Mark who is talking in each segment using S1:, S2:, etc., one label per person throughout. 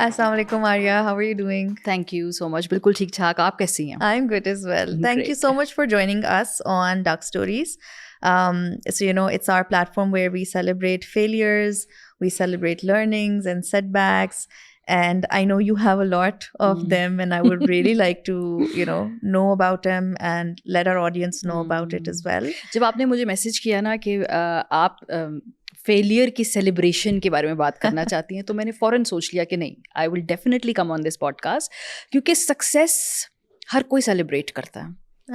S1: Assalamu alaikum, Arya. How are you doing?
S2: Thank you so much. बिल्कुल ठीक ठाक. आप कैसी हैं?
S1: I'm good as well. Thank you
S2: Great.
S1: so much for joining us on Duck Stories. It's our platform where we celebrate failures, we celebrate learnings and setbacks. And I know you have a lot of them, and I would really like to, know about them and let our audience know about it as well.
S2: जब आपने मुझे message किया ना कि आप failure की celebration के बारे में बात करना चाहती हैं, तो मैंने फ़ौरन सोच लिया कि नहीं, I will definitely come on this podcast, क्योंकि सक्सेस हर कोई सेलिब्रेट करता है.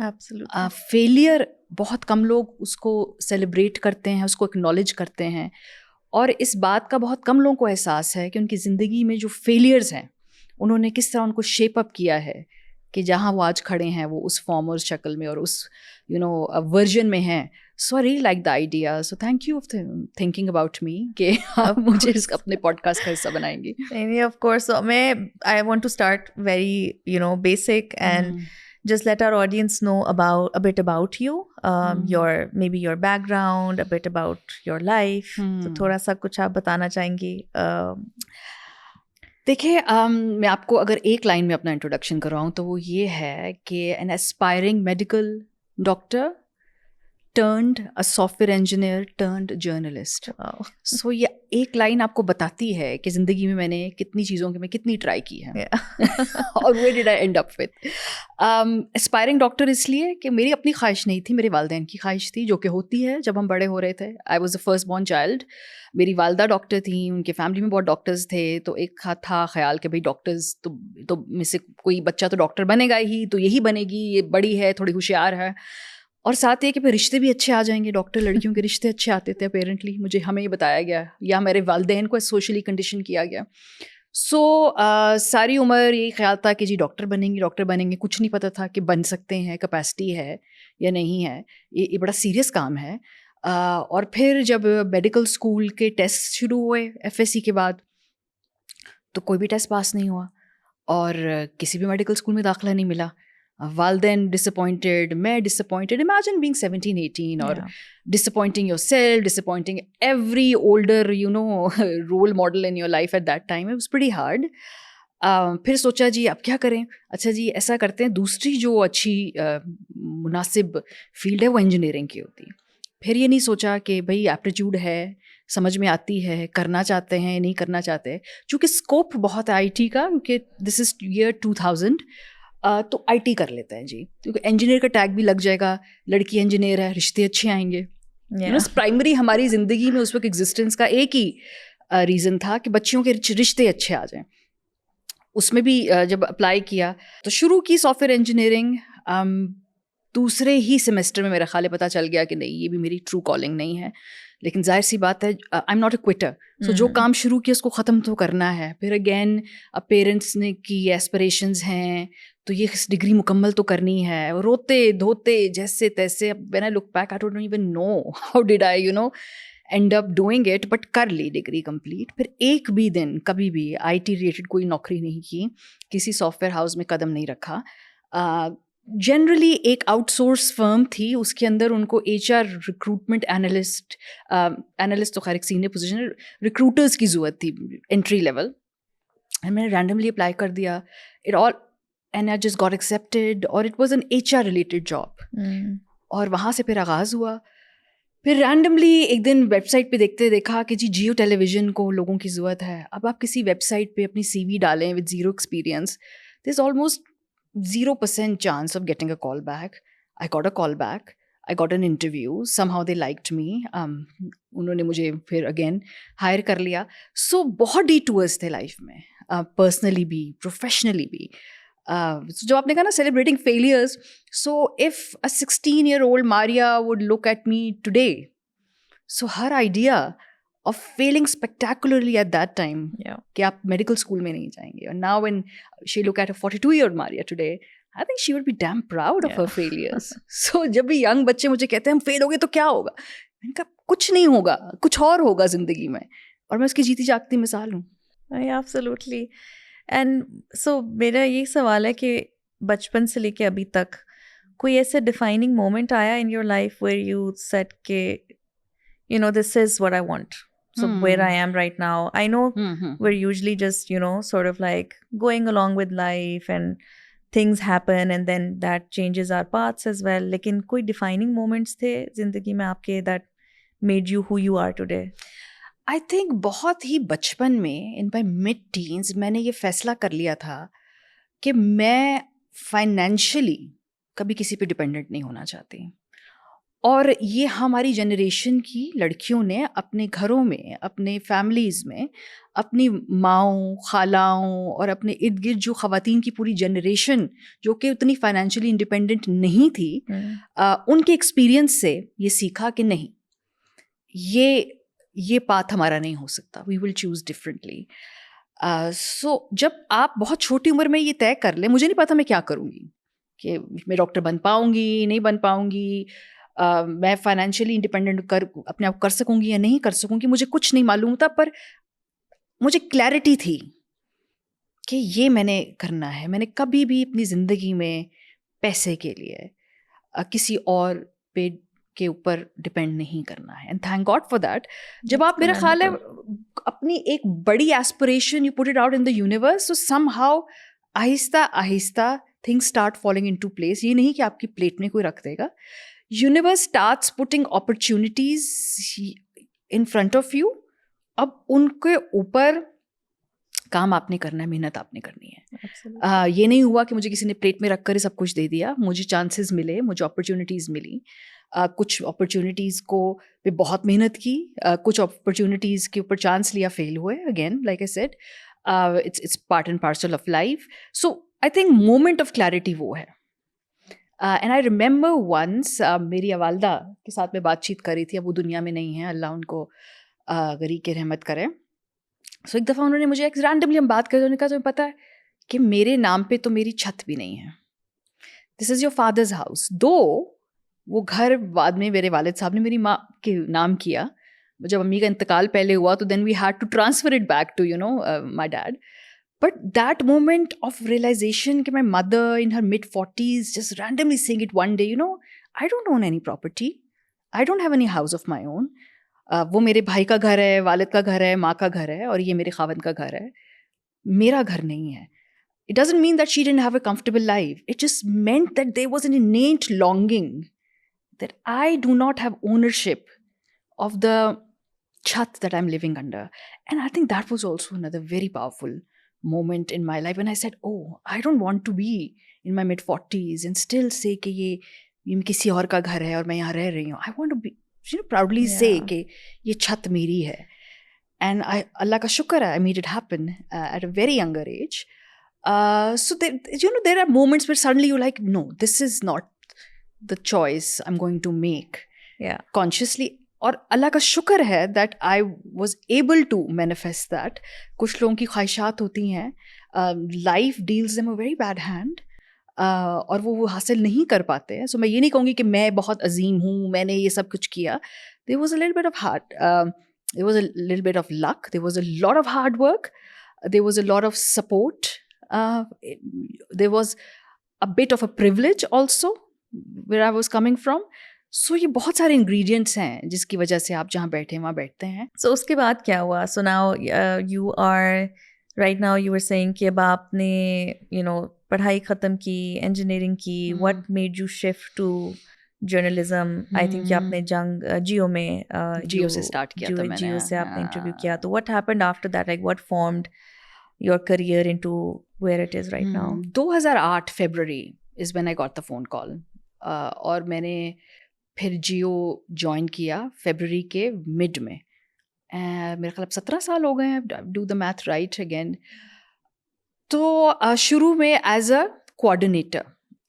S1: Absolutely.
S2: फेलियर बहुत कम लोग उसको सेलिब्रेट करते हैं, उसको एक्नॉलेज करते हैं. और इस बात का बहुत कम लोगों को एहसास है कि उनकी ज़िंदगी में जो फेलियर्स हैं, उन्होंने किस तरह उनको शेप अप किया है कि जहाँ वो आज खड़े हैं वो उस फॉर्म और शक्ल में और उस वर्जन में हैं. So I really like the idea. So thank you for thinking about me कि आप मुझे अपने पॉडकास्ट का हिस्सा बनाएंगी.
S1: Of course. So I want to start very, basic and just let our audience know a bit about you, maybe your background, a bit about your life. तो थोड़ा सा कुछ आप बताना चाहेंगी?
S2: देखिए, मैं आपको अगर एक लाइन में अपना इंट्रोडक्शन करवाऊँ तो वो ये है कि an aspiring medical doctor turned a software engineer turned journalist. So ये एक लाइन आपको बताती है कि ज़िंदगी में मैंने कितनी चीज़ों की मैं कितनी ट्राई की है. और where did I end up with. Aspiring doctor इसलिए कि मेरी अपनी ख्वाहिश नहीं थी, मेरे वालिदैन की ख्वाहिश थी, जो कि होती है जब हम बड़े हो रहे थे. आई was the first born child. मेरी वालदा डॉक्टर थी, उनके फैमिली में बहुत डॉक्टर्स थे, तो एक था ख्याल कि भाई डॉक्टर्स तो में से कोई बच्चा तो डॉक्टर बनेगा ही, तो यही बनेगी, ये बड़ी है, थोड़ी होशियार है. और साथ ये कि फिर रिश्ते भी अच्छे आ जाएंगे, डॉक्टर लड़कियों के रिश्ते अच्छे आते थे अपेरेंटली. हमें ये बताया गया या मेरे वालिदैन को सोशली कंडीशन किया गया. सो सारी उम्र यही ख्याल था कि जी डॉक्टर बनेंगे. कुछ नहीं पता था कि बन सकते हैं, कैपेसिटी है या नहीं है. ये बड़ा सीरियस काम है. और फिर जब मेडिकल स्कूल के टेस्ट शुरू हुए FSC के बाद, तो कोई भी टेस्ट पास नहीं हुआ और किसी भी मेडिकल स्कूल में दाखिला नहीं मिला. वालिदैन डिसअपॉइंटेड, मैं डिसअपॉइंटेड. इमेजिन बीइंग 17-18 और disappointing yourself, disappointing every older role model in your life at that time. It was pretty hard. फिर सोचा जी अब क्या करें. अच्छा जी ऐसा करते हैं, दूसरी जो अच्छी मुनासिब फील्ड है वो इंजीनियरिंग की होती. फिर ये नहीं सोचा कि भाई एप्टीट्यूड है, समझ में आती है, करना चाहते हैं नहीं करना चाहते. चूँकि स्कोप बहुत है IT का, क्योंकि दिस इज़ ईयर 2000, तो IT कर लेते हैं जी, क्योंकि इंजीनियर का टैग भी लग जाएगा, लड़की इंजीनियर है, रिश्ते अच्छे आएंगे. प्राइमरी हमारी ज़िंदगी में उस वक्त एग्जिस्टेंस का एक ही रीज़न था कि बच्चियों के रिश्ते अच्छे आ जाएं. उसमें भी जब अप्लाई किया तो शुरू की सॉफ्टवेयर इंजीनियरिंग. दूसरे ही सेमेस्टर में मेरा ख्याल पता चल गया कि नहीं, ये भी मेरी ट्रू कॉलिंग नहीं है. लेकिन जाहिर सी बात है, I am not a quitter. So जो काम शुरू किया उसको ख़त्म तो करना है. फिर अगेन अब पेरेंट्स ने की एस्पिरेशंस हैं, तो ये डिग्री मुकम्मल तो करनी है. रोते धोते जैसे तैसे, when I look back I don't even know how did I end up doing it, but कर ली डिग्री कंप्लीट. फिर एक भी दिन कभी भी IT रिलेटेड कोई नौकरी नहीं की, किसी सॉफ्टवेयर हाउस में कदम नहीं रखा. जनरली एक आउटसोर्स फर्म थी, उसके अंदर उनको HR रिक्रूटमेंट एनालिस्ट तो खैर एक सीनियर पोजीशन, रिक्रूटर्स की ज़रूरत थी एंट्री लेवल. एंड मैंने रैंडमली अप्लाई कर दिया. It all and I just got accepted, और it was an HR related job. और वहाँ से फिर आगाज़ हुआ. फिर रैंडमली एक दिन वेबसाइट पे देखा कि जी जियो टेलीविज़न को लोगों की ज़रूरत है. अब आप किसी वेबसाइट पे अपनी CV डालें with zero experience, there is almost 0% chance of getting a call back. I got a call back. I got an interview. Somehow they liked me. उन्होंने मुझे फिर अगेन हायर कर लिया. सो बहुत डिटूअर्स थे लाइफ में, पर्सनली भी प्रोफेशनली भी. जो आपने कहा ना celebrating failures, so if a 16-year-old Maria would look at me today, so her idea of failing spectacularly at that time, कि आप मेडिकल स्कूल में नहीं जाएंगे. And now when she look at a 42-year-old Maria today, I think she would be damn proud of her failures. So जब भी young बच्चे मुझे कहते हैं हम फेल हो गए तो क्या होगा, मैंने कहा कुछ नहीं होगा, कुछ और होगा ज़िंदगी में. और मैं उसकी जीती जागती मिसाल हूँ.
S1: Absolutely. And so मेरा ये सवाल है कि बचपन से लेके अभी तक कोई ऐसे डिफाइनिंग मोमेंट आया in your life where you said कि this is what I want. So where I am right now, I know we're usually just, sort of like going along with life and things happen and then that changes our paths as well. लेकिन कोई defining moments थे जिंदगी में आपके that made you who you are today?
S2: I think बहुत ही बचपन में इन माई mid teens मैंने ये फैसला कर लिया था कि मैं फाइनेंशियली कभी किसी पे डिपेंडेंट नहीं होना चाहती. और ये हमारी जनरेशन की लड़कियों ने अपने घरों में, अपने फैमिलीज़ में, अपनी माओं, खालाओं और अपने इर्द गिर्द जो ख़वातीन की पूरी जनरेशन जो कि उतनी फाइनेंशियली इंडिपेंडेंट नहीं थी, उनके एक्सपीरियंस से ये सीखा कि नहीं, ये पाथ हमारा नहीं हो सकता, वी विल चूज़ डिफरेंटली. सो जब आप बहुत छोटी उम्र में ये तय कर लें, मुझे नहीं पता मैं क्या करूँगी, कि मैं डॉक्टर बन पाऊँगी, नहीं बन पाऊँगी, मैं फाइनेंशियली इंडिपेंडेंट अपने आप कर सकूँगी या नहीं कर सकूँगी, मुझे कुछ नहीं मालूम था. पर मुझे क्लैरिटी थी कि ये मैंने करना है. मैंने कभी भी अपनी ज़िंदगी में पैसे के लिए किसी और पे के ऊपर डिपेंड नहीं करना है. And thank God for that. जब आप, मेरा ख्याल है, अपनी एक बड़ी aspiration you put it out in the universe, so somehow आहिस्ता आहिस्ता things start falling in to place. ये नहीं कि आपकी प्लेट में कोई रख देगा. Universe starts putting opportunities in front of you. अब उनके ऊपर काम आपने करना है, मेहनत आपने करनी है. ये नहीं हुआ कि मुझे किसी ने प्लेट में रख कर सब कुछ दे दिया. मुझे चांसेस मिले, मुझे अपॉर्चुनिटीज़ मिली. कुछ अपॉर्चुनिटीज़ को पे बहुत मेहनत की, कुछ अपॉर्चुनिटीज़ के ऊपर चांस लिया, फेल हुए. Again like I said, it's part and parcel of life. So I think moment of clarity वो है. एंड आई रिमेंबर वंस मेरी वालदा के साथ में बातचीत करी थी. अब वो दुनिया में नहीं है, अल्लाह उनको गरी के रहमत करे. सो एक दफ़ा उन्होंने मुझे एक रैंडमली हम बात कर, उन्होंने कहा तुम्हें पता है कि मेरे नाम पे तो मेरी छत भी नहीं है. This is your fathers house. दो वो घर बाद में मेरे वालिद साहब ने मेरी माँ के नाम किया. जब अम्मी का इंतकाल पहले हुआ तो then we had to transfer it back to my dad. But that moment of realization कि my mother in her mid-40s just randomly saying it one day, I don't own any property. I don't have any house of my own. वो मेरे भाई का घर है, वालिद का घर है, माँ का घर है, और ये मेरे खावंद का घर है. मेरा घर नहीं है. It doesn't mean that she didn't have a comfortable life. It just meant that there was an innate longing that I do not have ownership of the chat that I'm living under. And I think that was also another very powerful moment in my life when I said, oh, I don't want to be in my mid-40s and still say कि ये किसी और का घर है और मैं यहाँ रह रही हूँ. I want to be, proudly say कि ये छत मेरी है. And अल्लाह का शुक्र है, I made it happen at a very younger age. So there are moments where suddenly you're like, no, this is not the choice I'm going to make consciously. और अल्लाह का शुक्र है that I was able to manifest that. कुछ लोगों की ख्वाहिशात होती हैं, life deals them a very bad hand, और वो हासिल नहीं कर पाते हैं. सो मैं ये नहीं कहूँगी कि मैं बहुत अजीम हूँ, मैंने ये सब कुछ किया. There was a little bit of hard, there was a little bit of luck, there was a lot of hard work, there was a lot of support, there was a bit of a privilege also where I was coming from. So ये बहुत सारे ingredients हैं जिसकी वजह से आप जहाँ बैठे हैं वहाँ बैठते हैं.
S1: सो उसके बाद क्या हुआ? So now you are right now you are saying कि अब आपने पढ़ाई ख़त्म की, इंजीनियरिंग की. What made you shift to journalism? I think कि आपने जियो में
S2: जियो से स्टार्ट किया था मैंने.
S1: जियो से आपने इंटरव्यू किया. तो what happened after that? Like what formed your career into where it is right now?
S2: 2008 February is when I got the phone call. और मैंने फिर जियो ज्वाइन किया फरवरी के मिड में. मेरे ख्याल 17 साल हो गए हैं, do the math right again. तो शुरू में एज अ कोऑर्डिनेटर,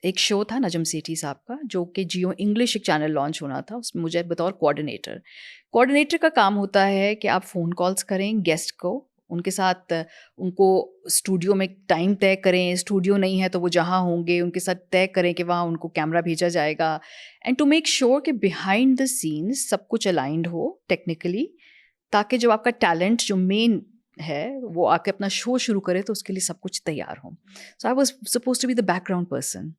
S2: एक शो था नजम सेठी साहब का जो कि जियो इंग्लिश एक चैनल लॉन्च होना था, उसमें मुझे बतौर कोऑर्डिनेटर का काम होता है कि आप फ़ोन कॉल्स करें गेस्ट को, उनके साथ उनको स्टूडियो में टाइम तय करें, स्टूडियो नहीं है तो वो जहाँ होंगे उनके साथ तय करें कि वहाँ उनको कैमरा भेजा जाएगा. एंड टू मेक श्योर कि बिहाइंड द सीन्स सब कुछ अलाइंड हो टेक्निकली, ताकि जब आपका टैलेंट जो मेन है वो आके अपना शो शुरू करे तो उसके लिए सब कुछ तैयार हो. So I was suppose to be the background person.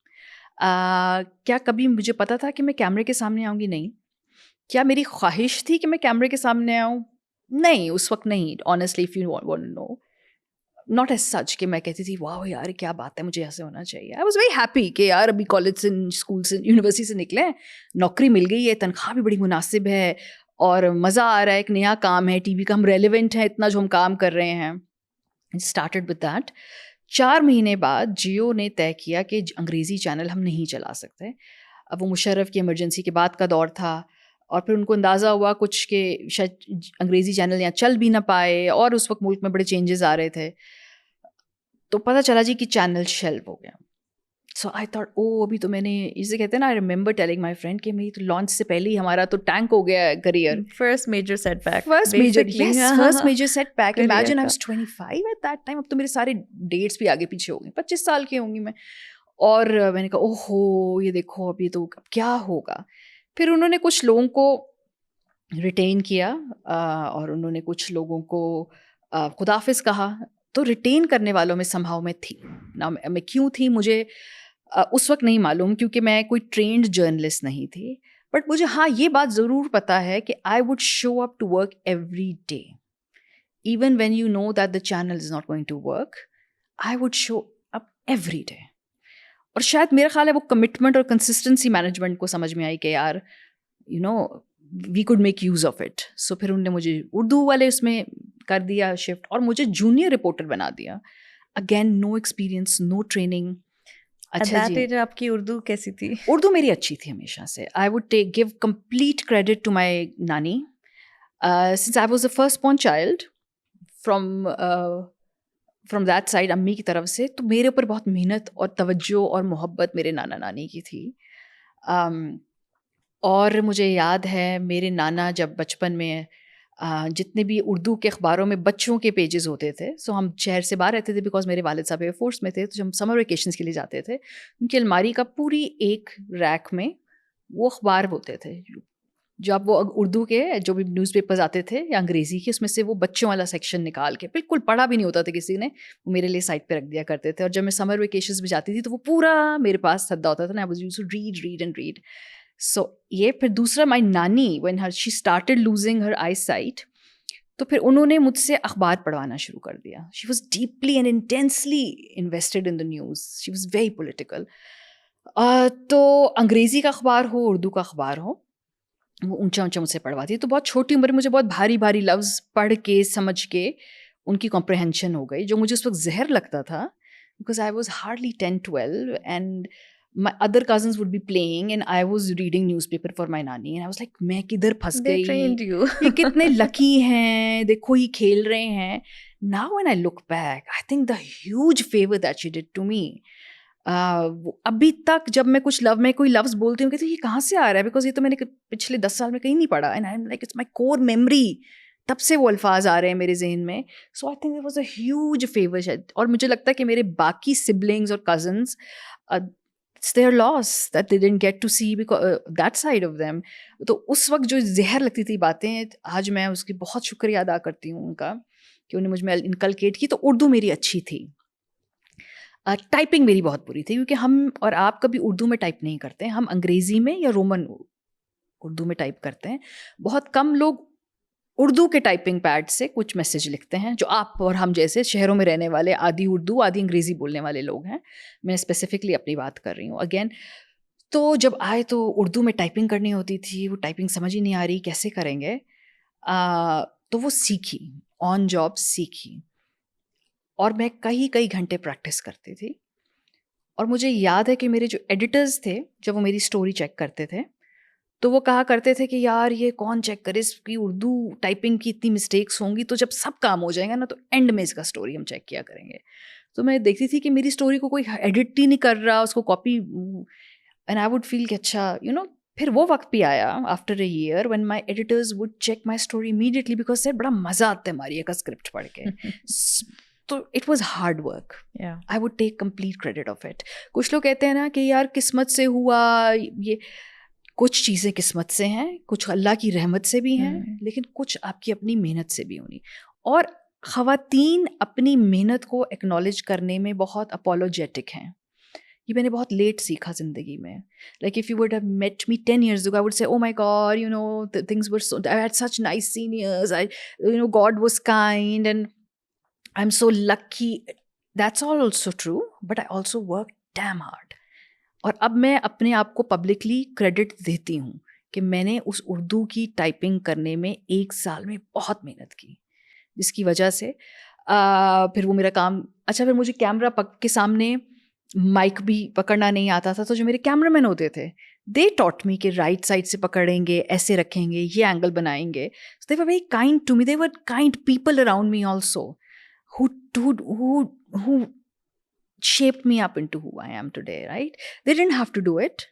S2: क्या कभी मुझे पता था कि मैं कैमरे के सामने आऊँगी? नहीं. क्या मेरी ख्वाहिश थी कि मैं कैमरे के सामने आऊँ? नहीं, उस वक्त नहीं, honestly if you want to know, not as such कि मैं कहती थी वाह यार क्या बात है, मुझे ऐसे होना चाहिए. आई वॉज वेरी हैप्पी कि यार अभी कॉलेज से, स्कूल से, यूनिवर्सिटी से निकले हैं, नौकरी मिल गई है, तनख्वाह भी बड़ी मुनासिब है और मज़ा आ रहा है, एक नया काम है, टीवी का हम रेलिवेंट है इतना जो हम काम कर रहे हैं. Started with that. 4 महीने बाद जियो ने तय किया कि अंग्रेज़ी चैनल हम नहीं चला सकते. अब वो मुशर्रफ की इमरजेंसी के बाद का दौर था, और फिर उनको अंदाज़ा हुआ कुछ कि शायद अंग्रेज़ी चैनल यहाँ चल भी ना पाए, और उस वक्त मुल्क में बड़े चेंजेस आ रहे थे. तो पता चला जी कि चैनल शेल्व हो गया. सो आई थॉट ओ अभी तो मैंने, इसे कहते हैं ना, I remember telling my friend कि मेरी तो लॉन्च से पहले ही हमारा तो टैंक हो गया है career.
S1: First major setback.
S2: First major setback. Imagine I was 25 at that time. अब तो मेरे सारे डेट्स भी आगे पीछे हो गए, 25 साल की होंगी मैं. और मैंने कहा ओहो ये देखो अब ये तो अब क्या होगा. फिर उन्होंने कुछ लोगों को रिटेन किया, और उन्होंने कुछ लोगों को खुदाफिज कहा. तो रिटेन करने वालों में संभाव में थी ना. मैं क्यों थी मुझे उस वक्त नहीं मालूम, क्योंकि मैं कोई ट्रेंड जर्नलिस्ट नहीं थी. बट मुझे हाँ ये बात ज़रूर पता है कि I would show up to work every day, even when you know that the channel is not going to work. I would show up every day. और शायद मेरा ख्याल है वो कमिटमेंट और कंसिस्टेंसी मैनेजमेंट को समझ में आई कि यार you know we could make use of it. So फिर उन्होंने मुझे उर्दू वाले उसमें कर दिया शिफ्ट, और मुझे जूनियर रिपोर्टर बना दिया. Again no experience, no training.
S1: अच्छा जी, आपकी उर्दू कैसी थी?
S2: उर्दू मेरी अच्छी थी हमेशा से. I would give complete credit to my nani, since I was the first born child from that side, अम्मी की तरफ से. तो मेरे ऊपर बहुत मेहनत और तवज्जो और मोहब्बत मेरे नाना नानी की थी. और मुझे याद है मेरे नाना जब बचपन में जितने भी उर्दू के अखबारों में बच्चों के पेजेस होते थे, सो हम शहर से बाहर रहते थे बिकॉज मेरे वालिद साहब एयरफोर्स में थे. तो जब हम समर वेकेशंस के लिए जाते थे, उनकी अलमारी का पूरी एक रैक में वो अखबार होते थे. जो आप वो उर्दू के जो भी न्यूज़पेपर्स आते थे या अंग्रेज़ी के, उसमें से वो बच्चों वाला सेक्शन निकाल के, बिल्कुल पढ़ा भी नहीं होता था किसी ने, वो मेरे लिए साइड पे रख दिया करते थे. और जब मैं समर वेकेशंस में जाती थी तो वो पूरा मेरे पास सद्दा होता था ना. I was used to read and read. So ये. फिर दूसरा, my nani when she started losing her eye sight, तो फिर उन्होंने मुझसे अखबार पढ़वाना शुरू कर दिया. She was deeply and intensely invested in the news. She was very political. तो अंग्रेज़ी का अखबार हो, उर्दू का अखबार हो, वो ऊंचा ऊंचा मुझसे पढ़वाती. तो बहुत छोटी उम्र में मुझे बहुत भारी भारी लफ्ज़ पढ़ के समझ के उनकी कॉम्प्रहेंशन हो गई, जो मुझे उस वक्त जहर लगता था, because I was hardly 10-12 and my other cousins would be playing and I was reading newspaper for my nanny and I was like मैं किधर फंस गई.
S1: trained you.
S2: ये कितने लकी हैं, देखो ये खेल रहे हैं. Now when I look back, I think the huge favor that she did to me. अभी तक जब मैं कुछ में कोई लफ्ज़ बोलती हूँ, कहती हूँ ये कहाँ से आ रहा है, बिकॉज ये तो मैंने पिछले 10 साल में कहीं नहीं पढ़ा. And I am like it's my core memory, तब से वो अल्फाज आ रहे हैं मेरे जहन में. So I think it was a huge favour शायद. और मुझे लगता है कि मेरे बाकी सिबलिंग्स और cousins, it's their loss that they didn't get to see because that side of them. तो उस वक्त जो जहर लगती थी बातें, आज मैं उसकी बहुत शुक्रिया अदा करती हूँ उनका कि उन्हें मुझ में इनकलकेट की. तो उर्दू मेरी अच्छी थी. टाइपिंग मेरी बहुत बुरी थी, क्योंकि हम और आप कभी उर्दू में टाइप नहीं करते हैं. हम अंग्रेज़ी में या रोमन उर्दू में टाइप करते हैं. बहुत कम लोग उर्दू के टाइपिंग पैड से कुछ मैसेज लिखते हैं, जो आप और हम जैसे शहरों में रहने वाले आधी उर्दू आधी अंग्रेज़ी बोलने वाले लोग हैं. मैं स्पेसिफिकली अपनी बात कर रही हूँ अगेन. तो जब आए तो उर्दू में टाइपिंग करनी होती थी, वो टाइपिंग समझ ही नहीं आ रही कैसे करेंगे. तो वो सीखी, ऑन जॉब सीखी, और मैं कई घंटे प्रैक्टिस करती थी. और मुझे याद है कि मेरे जो एडिटर्स थे, जब वो मेरी स्टोरी चेक करते थे, तो वो कहा करते थे कि यार ये कौन चेक करे, इसकी उर्दू टाइपिंग की इतनी मिस्टेक्स होंगी, तो जब सब काम हो जाएगा ना तो एंड में इसका स्टोरी हम चेक किया करेंगे. तो मैं देखती थी कि मेरी स्टोरी को कोई एडिट ही नहीं कर रहा, उसको copy. And I would feel कि अच्छा यू नो. फिर वो वक्त भी आया after a year when my editors would check my story immediately, because से बड़ा मज़ा आता है मारिया का स्क्रिप्ट पढ़ के. तो it was hard work. I would take complete credit of it. कुछ लोग कहते हैं ना कि यार किस्मत से हुआ ये. कुछ चीज़ें किस्मत से हैं, कुछ अल्लाह की रहमत से भी हैं, लेकिन कुछ आपकी अपनी मेहनत से भी होनी. और ख़वातीन अपनी मेहनत को एक्नॉलेज करने में बहुत अपोलोजेटिक हैं ये मैंने बहुत लेट सीखा ज़िंदगी में. Like if you would have met me 10 years ago, I would say, oh my God, you know, the things were so, I had such nice seniors. God was kind and I'm so lucky. That's all also true, but I also worked damn hard. और अब मैं अपने आप को publicly credit देती हूँ कि मैंने उस उर्दू की टाइपिंग करने में 1 साल में बहुत मेहनत की, जिसकी वजह से फिर वो मेरा काम. अच्छा, फिर मुझे कैमरा के सामने माइक भी पकड़ना नहीं आता था, तो जो मेरे कैमरामैन होते थे, दे टॉट मी कि राइट साइड से पकड़ेंगे, ऐसे रखेंगे, ये एंगल बनाएंगे. So they were very kind to me. They were kind people around me also who shaped me up into who I am today, right? They didn't have to do it,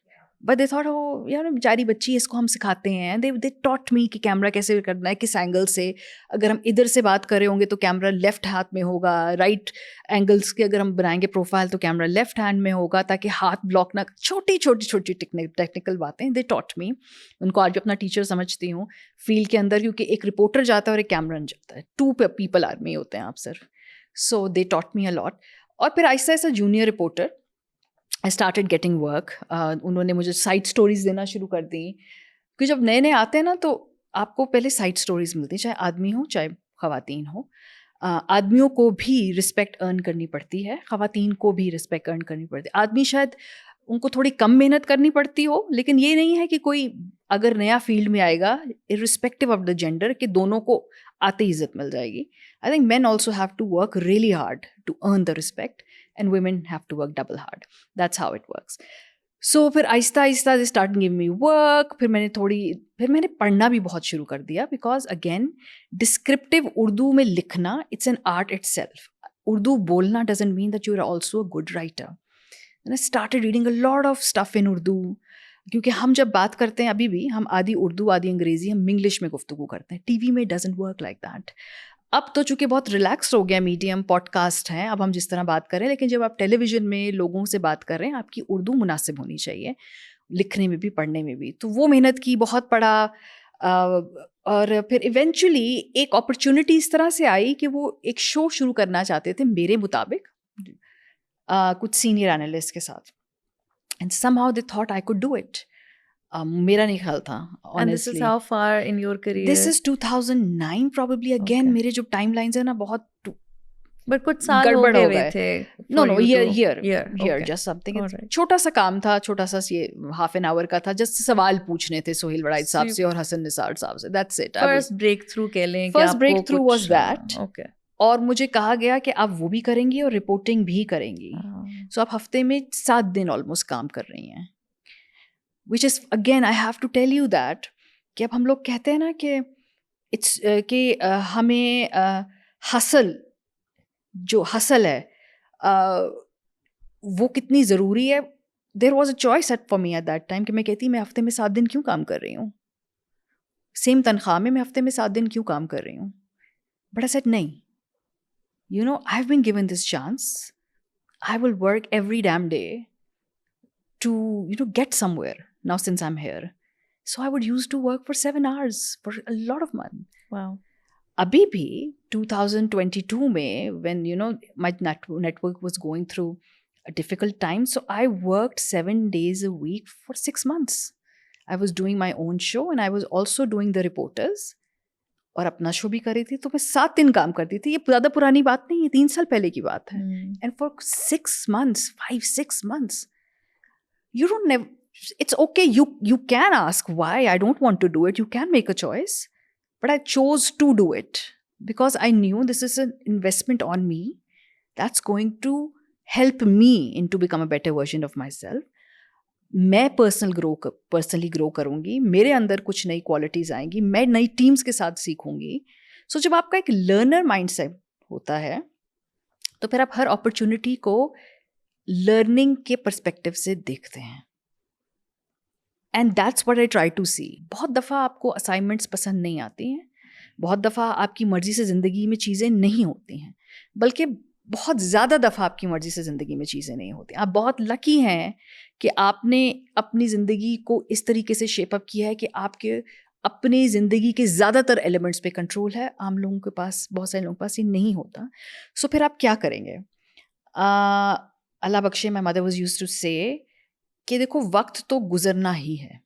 S2: but they thought, oh यार बेचारी बच्ची, इसको हम सिखाते हैं. they taught me कि camera कैसे करना है, किस एंगल से. अगर हम इधर से बात कर रहे होंगे तो कैमरा लेफ्ट हाथ में होगा, राइट एंगल्स के अगर हम बनाएंगे प्रोफाइल तो कैमरा लेफ्ट हैंड में होगा, ताकि हाथ ब्लॉक ना. छोटी छोटी छोटी टेक्निकल बातें दे टॉट मी. उनको आज भी अपना टीचर समझती हूँ फील्ड के अंदर, क्योंकि एक रिपोर्टर जाता है और एक कैमरामैन जाता है, 2 पीपल आर्मी होते हैं आप सिर्फ. So they taught me a lot. और फिर आहिस्ता आहिस्ता junior reporter I started getting work. उन्होंने मुझे साइड स्टोरीज देना शुरू कर दी, क्योंकि जब नए नए आते हैं ना तो आपको पहले साइड स्टोरीज मिलती हैं, चाहे आदमी हो चाहे ख़वातीन हो. आदमियों को भी रिस्पेक्ट अर्न करनी पड़ती है, ख़वातीन को भी रिस्पेक्ट अर्न करनी पड़ती है. आदमी शायद उनको थोड़ी कम मेहनत करनी पड़ती हो, लेकिन ये नहीं है कि कोई अगर नया फील्ड में आएगा, इर्रिस्पेक्टिव ऑफ द जेंडर, कि दोनों को आते ही इज्जत मिल जाएगी. I think men also have to work really hard to earn the respect, and women have to work double hard. That's how it works. So फिर आहिस्ता आहिस्ता they started giving me work. फिर मैंने पढ़ना भी बहुत शुरू कर दिया, because again descriptive उर्दू में लिखना, it's an art itself. Urdu बोलना doesn't mean that you are also a good writer. And I started reading a lot of stuff in Urdu, क्योंकि हम जब बात करते हैं अभी भी हम आधी उर्दू आधी अंग्रेज़ी, हम इंग्लिश में गुफ्तगू करते हैं. टीवी में doesn't work like that. अब तो चूँकि बहुत रिलैक्स हो गया मीडियम, पॉडकास्ट हैं, अब हम जिस तरह बात करें, लेकिन जब आप टेलीविज़न में लोगों से बात कर रहे हैं, आपकी उर्दू मुनासिब होनी चाहिए, लिखने में भी पढ़ने में भी. तो वो मेहनत की, बहुत पढ़ा. और फिर इवेंचुअली एक अपॉर्चुनिटी इस तरह से आई कि वो एक शो शुरू करना चाहते थे मेरे मुताबिक, कुछ सीनियर एनालिस्ट के साथ. And somehow they thought I could do it. मेरा नहीं ख्याल था, honestly.
S1: And this is how far in your career?
S2: This is 2009 probably. Again,
S1: Okay.
S2: मेरे जो टाइमलाइंस है ना बहुत
S1: But कुछ साल हो
S2: गड़बड़ हो
S1: गए
S2: गए
S1: थे.
S2: No,
S1: year.
S2: here, just something.
S1: Alright.
S2: छोटा सा काम था, छोटा सा ये half an hour का था, जस्ट सवाल पूछने थे सोहेल वड़ाइद साहब से और हसन निसार साहब से. That's it.
S1: First breakthrough कह लें.
S2: First breakthrough was that.
S1: Okay.
S2: और मुझे कहा गया कि आप वो भी करेंगी और रिपोर्टिंग भी करेंगी. So आप हफ्ते में 7 दिन ऑलमोस्ट काम कर रही हैं. Which is again I have to tell you that कि अब हम लोग कहते हैं ना कि it's कि हमें जो हसल है वो कितनी ज़रूरी है. There was a choice for me at that time कि मैं कहती मैं हफ्ते में 7 दिन क्यों काम कर रही हूँ, सेम तनख्वाह में मैं हफ्ते में 7 दिन क्यों काम कर रही हूँ. But I said नहीं, you know I've been given this chance, I will work every damn day to get somewhere now since I'm here. So I would used to work for 7 hours for a lot of money.
S1: Wow.
S2: Abhi bhi 2022 mein, when my network was going through a difficult time, so I worked 7 days a week for 6 months. I was doing my own show and I was also doing the reporters. और अपना show भी कर रही थी, तो मैं 7 दिन काम करती थी. ये ज़्यादा पुरानी बात नहीं है, 3 साल पहले की बात है. And for 6 months, 5-6 months, you don't never. It's okay. You can ask why I don't want to do it. You can make a choice, but I chose to do it because I knew this is an investment on me that's going to help me into become a better version of myself. मैं personally grow करूँगी, मेरे अंदर कुछ नई qualities आएंगी, मैं नई teams के साथ सीखूंगी. सो जब आपका एक लर्नर माइंडसेट होता है तो फिर आप हर अपॉर्चुनिटी को लर्निंग के पर्सपेक्टिव से देखते हैं. And that's what I try to see. बहुत दफ़ा आपको असाइनमेंट्स पसंद नहीं आती हैं, बहुत दफ़ा आपकी मर्ज़ी से ज़िंदगी में चीज़ें नहीं होती हैं, बल्कि बहुत ज़्यादा दफ़ा आपकी मर्ज़ी से ज़िंदगी में चीज़ें नहीं होती. आप बहुत लकी हैं कि आपने अपनी ज़िंदगी को इस तरीके से शेप अप किया है कि आपके अपनी ज़िंदगी के ज़्यादातर एलिमेंट्स पे कंट्रोल है. आम लोगों के पास, बहुत सारे लोगों के पास ये नहीं होता. सो फिर आप क्या करेंगे? अल्लाह बख्शे, my mother was used to say कि देखो वक्त तो गुजरना ही है,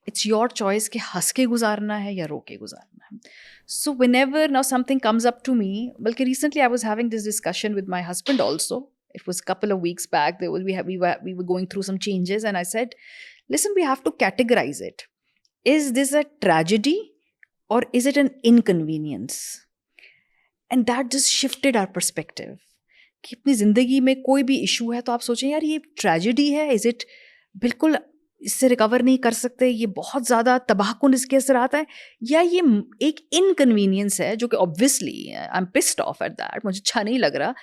S2: इट्स योर चॉइस कि हंस के गुजारना है या रो के गुजारना है. So whenever now something comes up to me, बल्कि recently I was having this discussion with my husband also. It was a couple of weeks back. We were going through some changes, and I said, "Listen, we have to categorize it. Is this a tragedy, or is it an inconvenience?" And that just shifted our perspective. कि अपनी ज़िंदगी में कोई भी issue है तो आप सोचें यार ये ट्रेजेडी है, इज़ इट बिल्कुल इससे रिकवर नहीं कर सकते, ये बहुत ज़्यादा तबाहकुन इसके असरात हैं, या ये एक इनकन्वीनियंस है जो कि obviously I am pissed off at that, मुझे अच्छा नहीं लग रहा,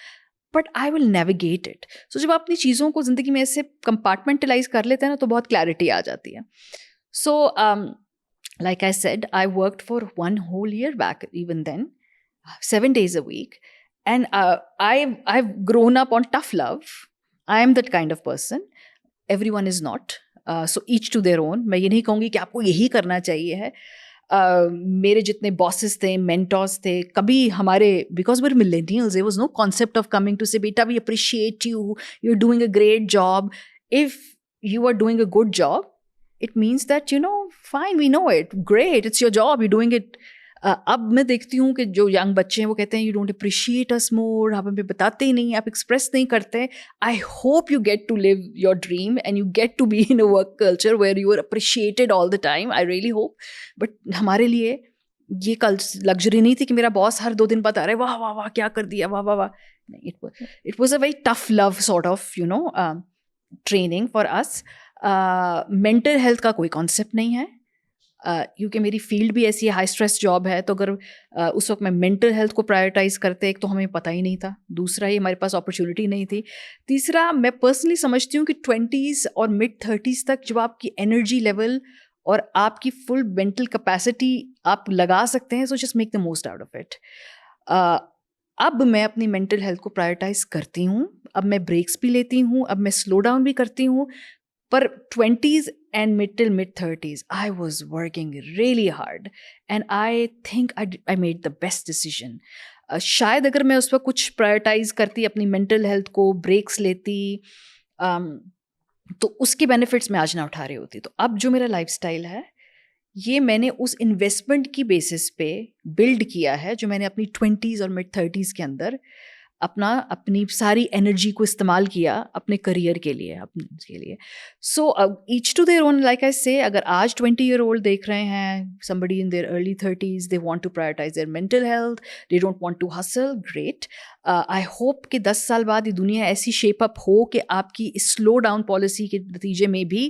S2: but I will navigate it. So जब आप अपनी चीज़ों को ज़िंदगी में ऐसे कंपार्टमेंटलाइज कर लेते हैं ना तो बहुत क्लैरिटी आ जाती है. सो like I said, I worked for 1 whole year back, even then, 7 days a week. And I've grown up on tough love. I am that kind of person. Everyone is not. So each to their own. मैं ये नहीं कहूँगी कि आपको यही करना चाहिए है. मेरे जितने bosses थे, mentors थे, कभी हमारे, because we're millennials, there was no concept of coming to say, बेटा, we appreciate you, you're doing a great job. If you are doing a good job, it means that, fine, we know it, great, it's your job, you're doing it. अब मैं देखती हूँ कि जो young बच्चे हैं वो कहते हैं, you don't appreciate us more, आप हमें बताते ही नहीं, आप एक्सप्रेस नहीं करते. I hope you get to live your dream and you get to be in a work culture where you are appreciated all the time. I really hope. But हमारे लिए ये लग्जरी नहीं थी कि मेरा बॉस हर 2 दिन बता रहे वाह वाह वाह क्या कर दिया, वाह वाह वाह. नहीं, it was a very tough love sort of training for us. Mental health का कोई कॉन्सेप्ट नहीं है, क्योंकि मेरी फील्ड भी ऐसी है, हाई स्ट्रेस जॉब है. तो अगर उस वक्त मैं मेंटल हेल्थ को प्रायोरिटाइज करते, एक तो हमें पता ही नहीं था, दूसरा ये हमारे पास अपॉर्चुनिटी नहीं थी, तीसरा मैं पर्सनली समझती हूँ कि 20s और मिड 30s तक जब आपकी एनर्जी लेवल और आपकी फुल मेंटल कैपेसिटी आप लगा सकते हैं, so just make the most out of it. अब मैं अपनी मेंटल हेल्थ को प्रायोरिटाइज करती हूँ, अब मैं ब्रेक्स भी लेती हूँ, अब मैं स्लो डाउन भी करती हूँ. पर 20s and mid 30s, I was working really hard, and I think I made the best decision. शायद अगर मैं उस वक्त कुछ प्रायोरिटाइज करती, अपनी मेंटल हेल्थ को ब्रेक्स लेती, तो उसके बेनिफिट्स मैं आज ना उठा रही होती. तो अब जो मेरा लाइफस्टाइल है, ये मैंने उस इन्वेस्टमेंट की बेसिस पे बिल्ड किया है जो मैंने अपनी 20s और मिड 30s के अंदर अपनी सारी एनर्जी को इस्तेमाल किया अपने करियर के लिए, अपने के लिए. So each to their own. Like I say, अगर आज 20-year-old देख रहे हैं, somebody in their early 30s, they want to prioritize their mental health, they don't want to hustle, great. I hope कि 10 साल बाद ये दुनिया ऐसी शेप अप हो कि आपकी स्लो डाउन पॉलिसी के नतीजे में भी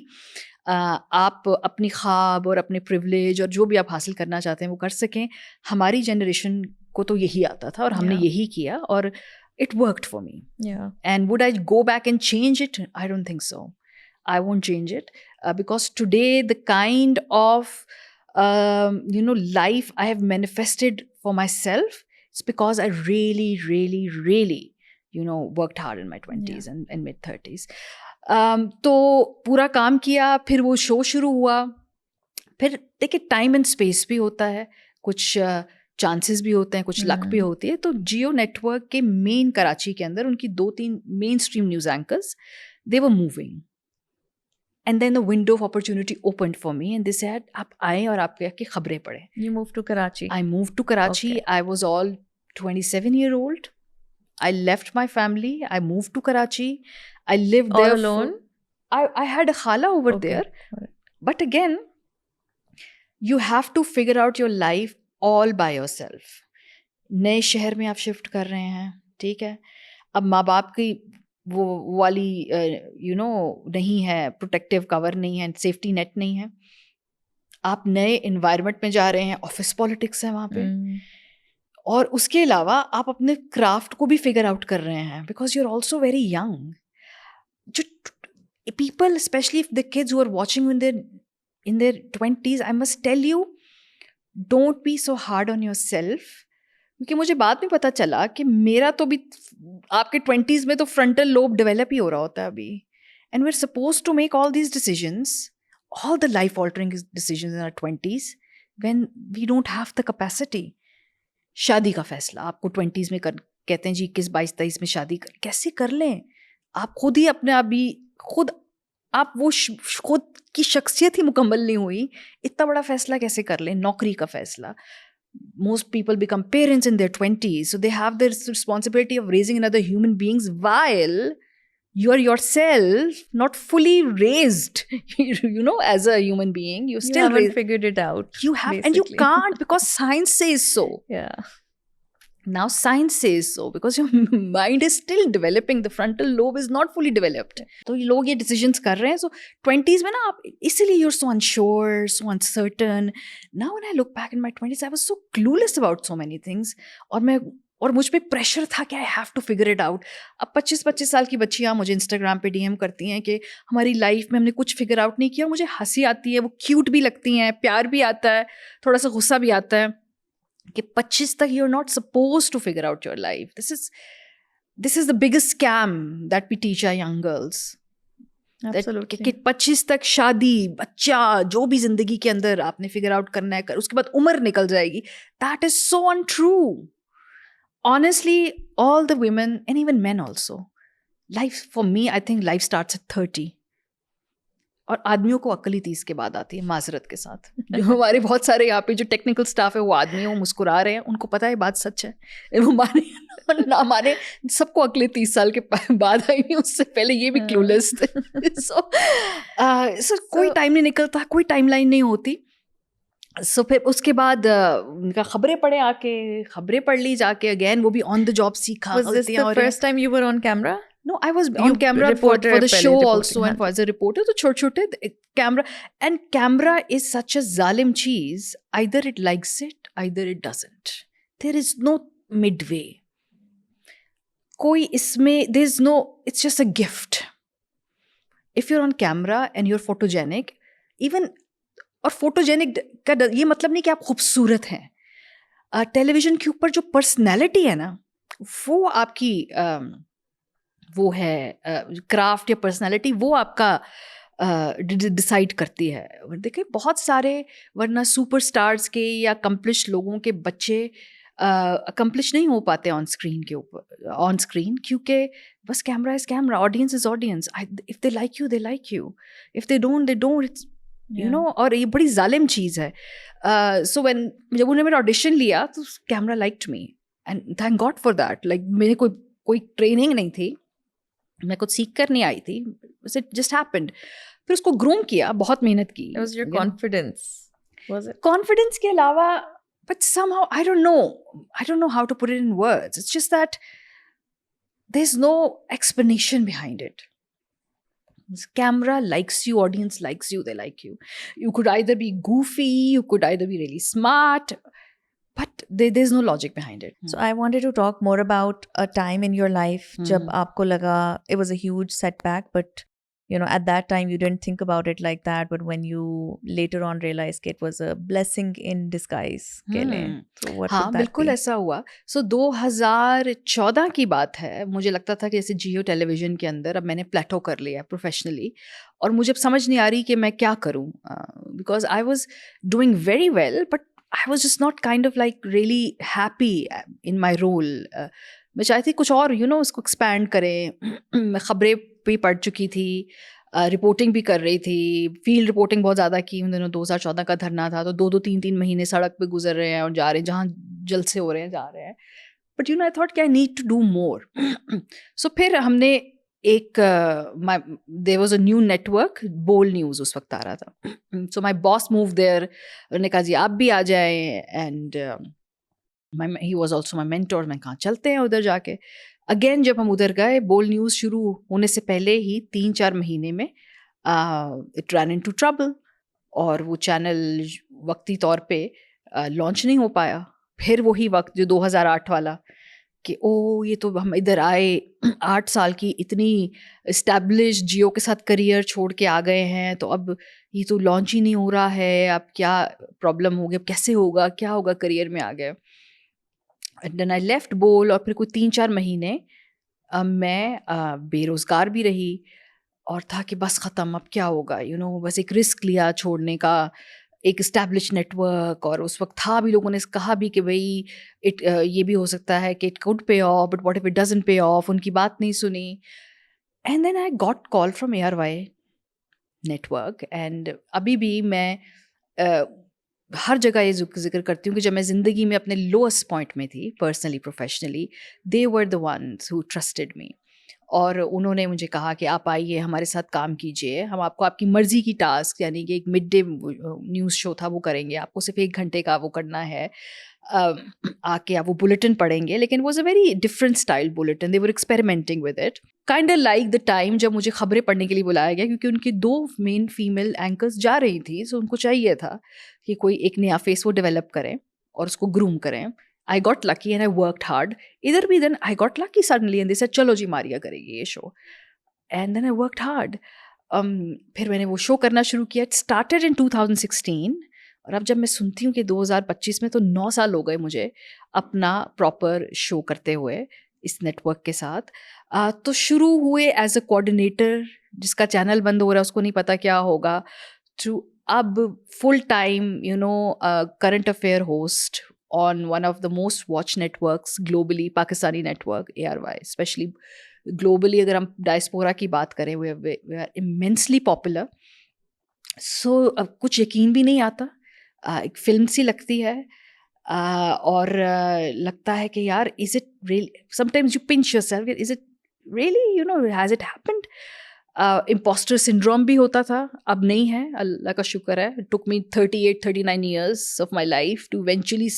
S2: आप अपनी ख्वाब और अपने प्रिविलेज और जो भी आप हासिल करना चाहते हैं वो कर सकें. हमारी जनरेशन को तो यही आता था और हमने यही किया, और it worked for me.
S1: Yeah.
S2: And would I go back and change it? I don't think so. I won't change it, because today the kind of life I have manifested for myself, it's because I really, really, really worked hard in my 20s and mid 30s. तो पूरा काम किया, फिर वो show शुरू हुआ. फिर देखिए, टाइम एंड स्पेस भी होता है, कुछ चांसेस भी होते हैं, कुछ लक भी होती है. तो जियो नेटवर्क के मेन कराची के अंदर उनकी 2-3 main stream news anchors, they were moving, and then the window of opportunity opened for me, and they said आप आए और आपकी खबरें पढ़ें.
S1: You moved to Karachi.
S2: I moved to Karachi.
S1: Okay.
S2: I was all 27-year-old. I left my family. I moved to Karachi. I lived
S1: All
S2: there
S1: alone?
S2: I had a khala over
S1: Okay.
S2: there.
S1: Alright.
S2: But again, you have to figure out your life all by yourself. नए शहर में आप shift कर रहे हैं, ठीक है. अब माँ बाप की वो वाली नहीं है, प्रोटेक्टिव कवर नहीं है, सेफ्टी नेट नहीं है. आप नए इन्वायरमेंट में जा रहे हैं, ऑफिस पॉलिटिक्स है वहाँ पे, और उसके अलावा आप अपने क्राफ्ट को भी फिगर आउट कर रहे हैं, because you are also very young. जो people, especially if the kids who are watching in their 20s, I must tell you, don't be so hard on yourself. क्योंकि मुझे बाद में पता चला कि मेरा तो भी आपके 20s में तो फ्रंटल लोब डेवलप ही हो रहा होता है अभी, and we're supposed to make all these decisions, all the life altering decisions in our 20s when we don't have the capacity. शादी का फैसला आपको 20s में कहते हैं जी 21, 22, 23 में शादी कैसे कर लें, आप खुद ही अपने आप भी खुद आप वो खुद की शख्सियत ही मुकम्मल नहीं हुई, इतना बड़ा फैसला कैसे कर लें? नौकरी का फैसला. Most people become parents in their 20s, so they have this responsibility of raising another human beings while you're yourself not fully raised, as a human being. You're
S1: You
S2: still
S1: haven't figured it out.
S2: you have, and you
S1: basically.
S2: can't because science says so.
S1: Yeah.
S2: Now science says so because your mind is still developing. The frontal lobe is not fully developed. तो ये लोग ये decisions कर रहे हैं. So 20s में ना आप इसीलिए you're so unsure, so uncertain. Now when I look back in my 20s, I was so clueless about so many things. और मुझ पे प्रेशर था कि I have to figure it out. अब 25-25 साल की बच्चियाँ मुझे इंस्टाग्राम पे डीएम करती हैं कि हमारी लाइफ में हमने कुछ फिगर आउट नहीं किया, और मुझे हंसी आती है, वो क्यूट भी लगती हैं, प्यार भी आता है, थोड़ा सा गुस्सा भी आता है कि 25 तक you are not suppose to figure out your life. This is the biggest scam that we teach our young girls.
S1: Absolutely.
S2: कि 25 तक शादी, बच्चा, जो भी जिंदगी के अंदर आपने फिगर आउट करना है, उसके बाद उम्र निकल जाएगी. That is so untrue. Honestly, all the women and even men also, life for me, I think life starts at 30. और आदमियों को अक्ल ही 30 के बाद आती है, माजरत के साथ. जो हमारे बहुत सारे यहाँ पे जो टेक्निकल स्टाफ है वो आदमी, वो मुस्कुरा रहे हैं, उनको पता है बात सच है. वो माने ना माने, सबको अक्ल 30 साल के बाद आई हुई, उससे पहले ये भी क्लूलेस थे. सो कोई टाइम नहीं निकलता, कोई टाइमलाइन नहीं होती. सो फिर उसके बाद उनका खबरें पढ़ ली जाके, अगेन वो भी ऑन द जॉब सीखा.
S1: Was this the first time you were on camera?
S2: No, I was on camera for the show also and
S1: हाँ.
S2: as a reporter. तो छोटे camera, and camera is such a zalim cheese. Either it likes it, either it doesn't. There is no midway. कोई इसमें, there's no, it's just a gift. If you're on camera and you're photogenic, even, और photogenic का ये मतलब नहीं कि आप खूबसूरत हैं. टेलीविजन के ऊपर जो पर्सनैलिटी है ना, वो आपकी वो है क्राफ्ट या पर्सनैलिटी, वो आपका डिसाइड करती है. देखिए बहुत सारे वरना सुपरस्टार्स के या अकम्प्लिश लोगों के बच्चे अकम्प्लिश नहीं हो पाते ऑन स्क्रीन, क्योंकि बस camera is camera, audience is audience. If they like you, they like you. If they don't, they don't. You know, और ये बड़ी जालिम चीज़ है. सो व्हेन जब उन्होंने मेरा ऑडिशन लिया तो camera liked me, and thank God for that. Like मेरे कोई ट्रेनिंग नहीं थी, मैं कुछ सीख कर नहीं आई थी, इट जस्ट हैपेंड. फिर उसको ग्रूम किया, बहुत मेहनत की.
S1: It was your confidence, was it?
S2: Confidence के अलावा, but somehow I don't know how to put it in words. It's just that there's no explanation behind it. Camera likes you, audience likes you, they like you. You could either be goofy, you could either be really smart, but there's no logic behind it.
S1: So I wanted to talk more about a time in your life जब आपको लगा it was a huge setback, but at that time you didn't think about it like that, but when you later on realized it was a blessing in disguise के लिए. So what would that be?
S2: बिल्कुल ऐसा हुआ. So 2014 की बात है. मुझे लगता था कि जैसे जियो टेलीविजन के अंदर अब मैंने प्लेटो कर लिया प्रोफेशनली, और मुझे अब समझ नहीं आ रही कि मैं क्या करूं, because I was doing very well, but I was just not kind of like really happy in my role. मैं चाहती थी कुछ और उसको एक्सपैंड करें. मैं खबरें भी पढ़ चुकी थी, रिपोर्टिंग भी कर रही थी, फील्ड रिपोर्टिंग बहुत ज़्यादा की. उन दिनों 2014 का धरना था, तो 2-3 महीने सड़क पे गुजर रहे हैं और जा रहे हैं, जहाँ जलसे हो रहे हैं जा रहे हैं. बट आई थॉट कि I need to do more. So फिर हमने एक there was a new network, Bol news उस वक्त आ रहा था. So my boss move there, उन्होंने कहा जी आप भी आ जाएं, and he was also my mentor. मैं कहा चलते हैं उधर जाके. अगेन जब हम उधर गए, बोल न्यूज़ शुरू होने से पहले ही 3-4 महीने में इट रन इनटू ट्रबल, और वो चैनल वक्ती तौर पे लॉन्च नहीं हो पाया. फिर वही वक्त जो 2008 वाला कि ये तो हम इधर आए, 8 साल की इतनी इस्टेब्लिश जियो के साथ करियर छोड़ के आ गए हैं, तो अब ये तो लॉन्च ही नहीं हो रहा है, अब क्या प्रॉब्लम होगी, अब कैसे होगा, क्या होगा, करियर में आ गए. एंड देन आई लेफ्ट बोल, और फिर कोई 3-4 महीने मैं बेरोज़गार भी रही, और था कि बस ख़त्म, अब क्या होगा, बस एक रिस्क लिया छोड़ने का, एक इस्टेब्लिश नेटवर्क. और उस वक्त था भी, लोगों ने कहा भी कि भाई ये भी हो सकता है कि it could pay off, but what if it doesn't pay off. उनकी बात नहीं सुनी. And then I got call from ARY network. And अभी भी मैं हर जगह ये जिक्र करती हूँ कि जब मैं ज़िंदगी में अपने लोएस्ट पॉइंट में थी, personally professionally, they were the ones who trusted me. और उन्होंने मुझे कहा कि आप आइए हमारे साथ काम कीजिए, हम आपको आपकी मर्ज़ी की टास्क, यानी कि एक मिड डे न्यूज़ शो था वो करेंगे, आपको सिर्फ 1 घंटे का वो करना है. आके आप वो बुलेटिन पढ़ेंगे, लेकिन was a very different style bulletin. They were experimenting with it, kind of like the time जब मुझे खबरें पढ़ने के लिए बुलाया गया, क्योंकि उनकी 2 मेन फीमेल एंकर्स जा रही थी. सो उनको चाहिए था कि कोई एक नया फेस वो डेवलप करें और उसको ग्रूम करें. I got lucky and I worked hard. इधर भी then I got lucky suddenly and they said चलो जी मारिया करेगी ये show. And then I worked hard. फिर मैंने वो शो करना शुरू किया. It started in 2016. और अब जब मैं सुनती हूँ कि 2025 में, तो 9 साल हो गए मुझे अपना प्रॉपर शो करते हुए इस नेटवर्क के साथ. तो शुरू हुए एज अ कोऑर्डिनेटर, जिसका चैनल बंद हो रहा है उसको नहीं पता क्या होगा, टू अब full time current affair host on one of the most watched networks globally, Pakistani network, ARY, especially globally. अगर हम डायस्पोरा की बात करें, we are immensely popular. So अब कुछ यकीन भी नहीं आता. एक फिल्म सी लगती है. और लगता है कि यार, is it really, sometimes you pinch yourself, is it really, has it happened? Impostor syndrome भी होता था, अब नहीं है, अल्लाह का शुक्र है. It took me 38-39 years of my life to eventually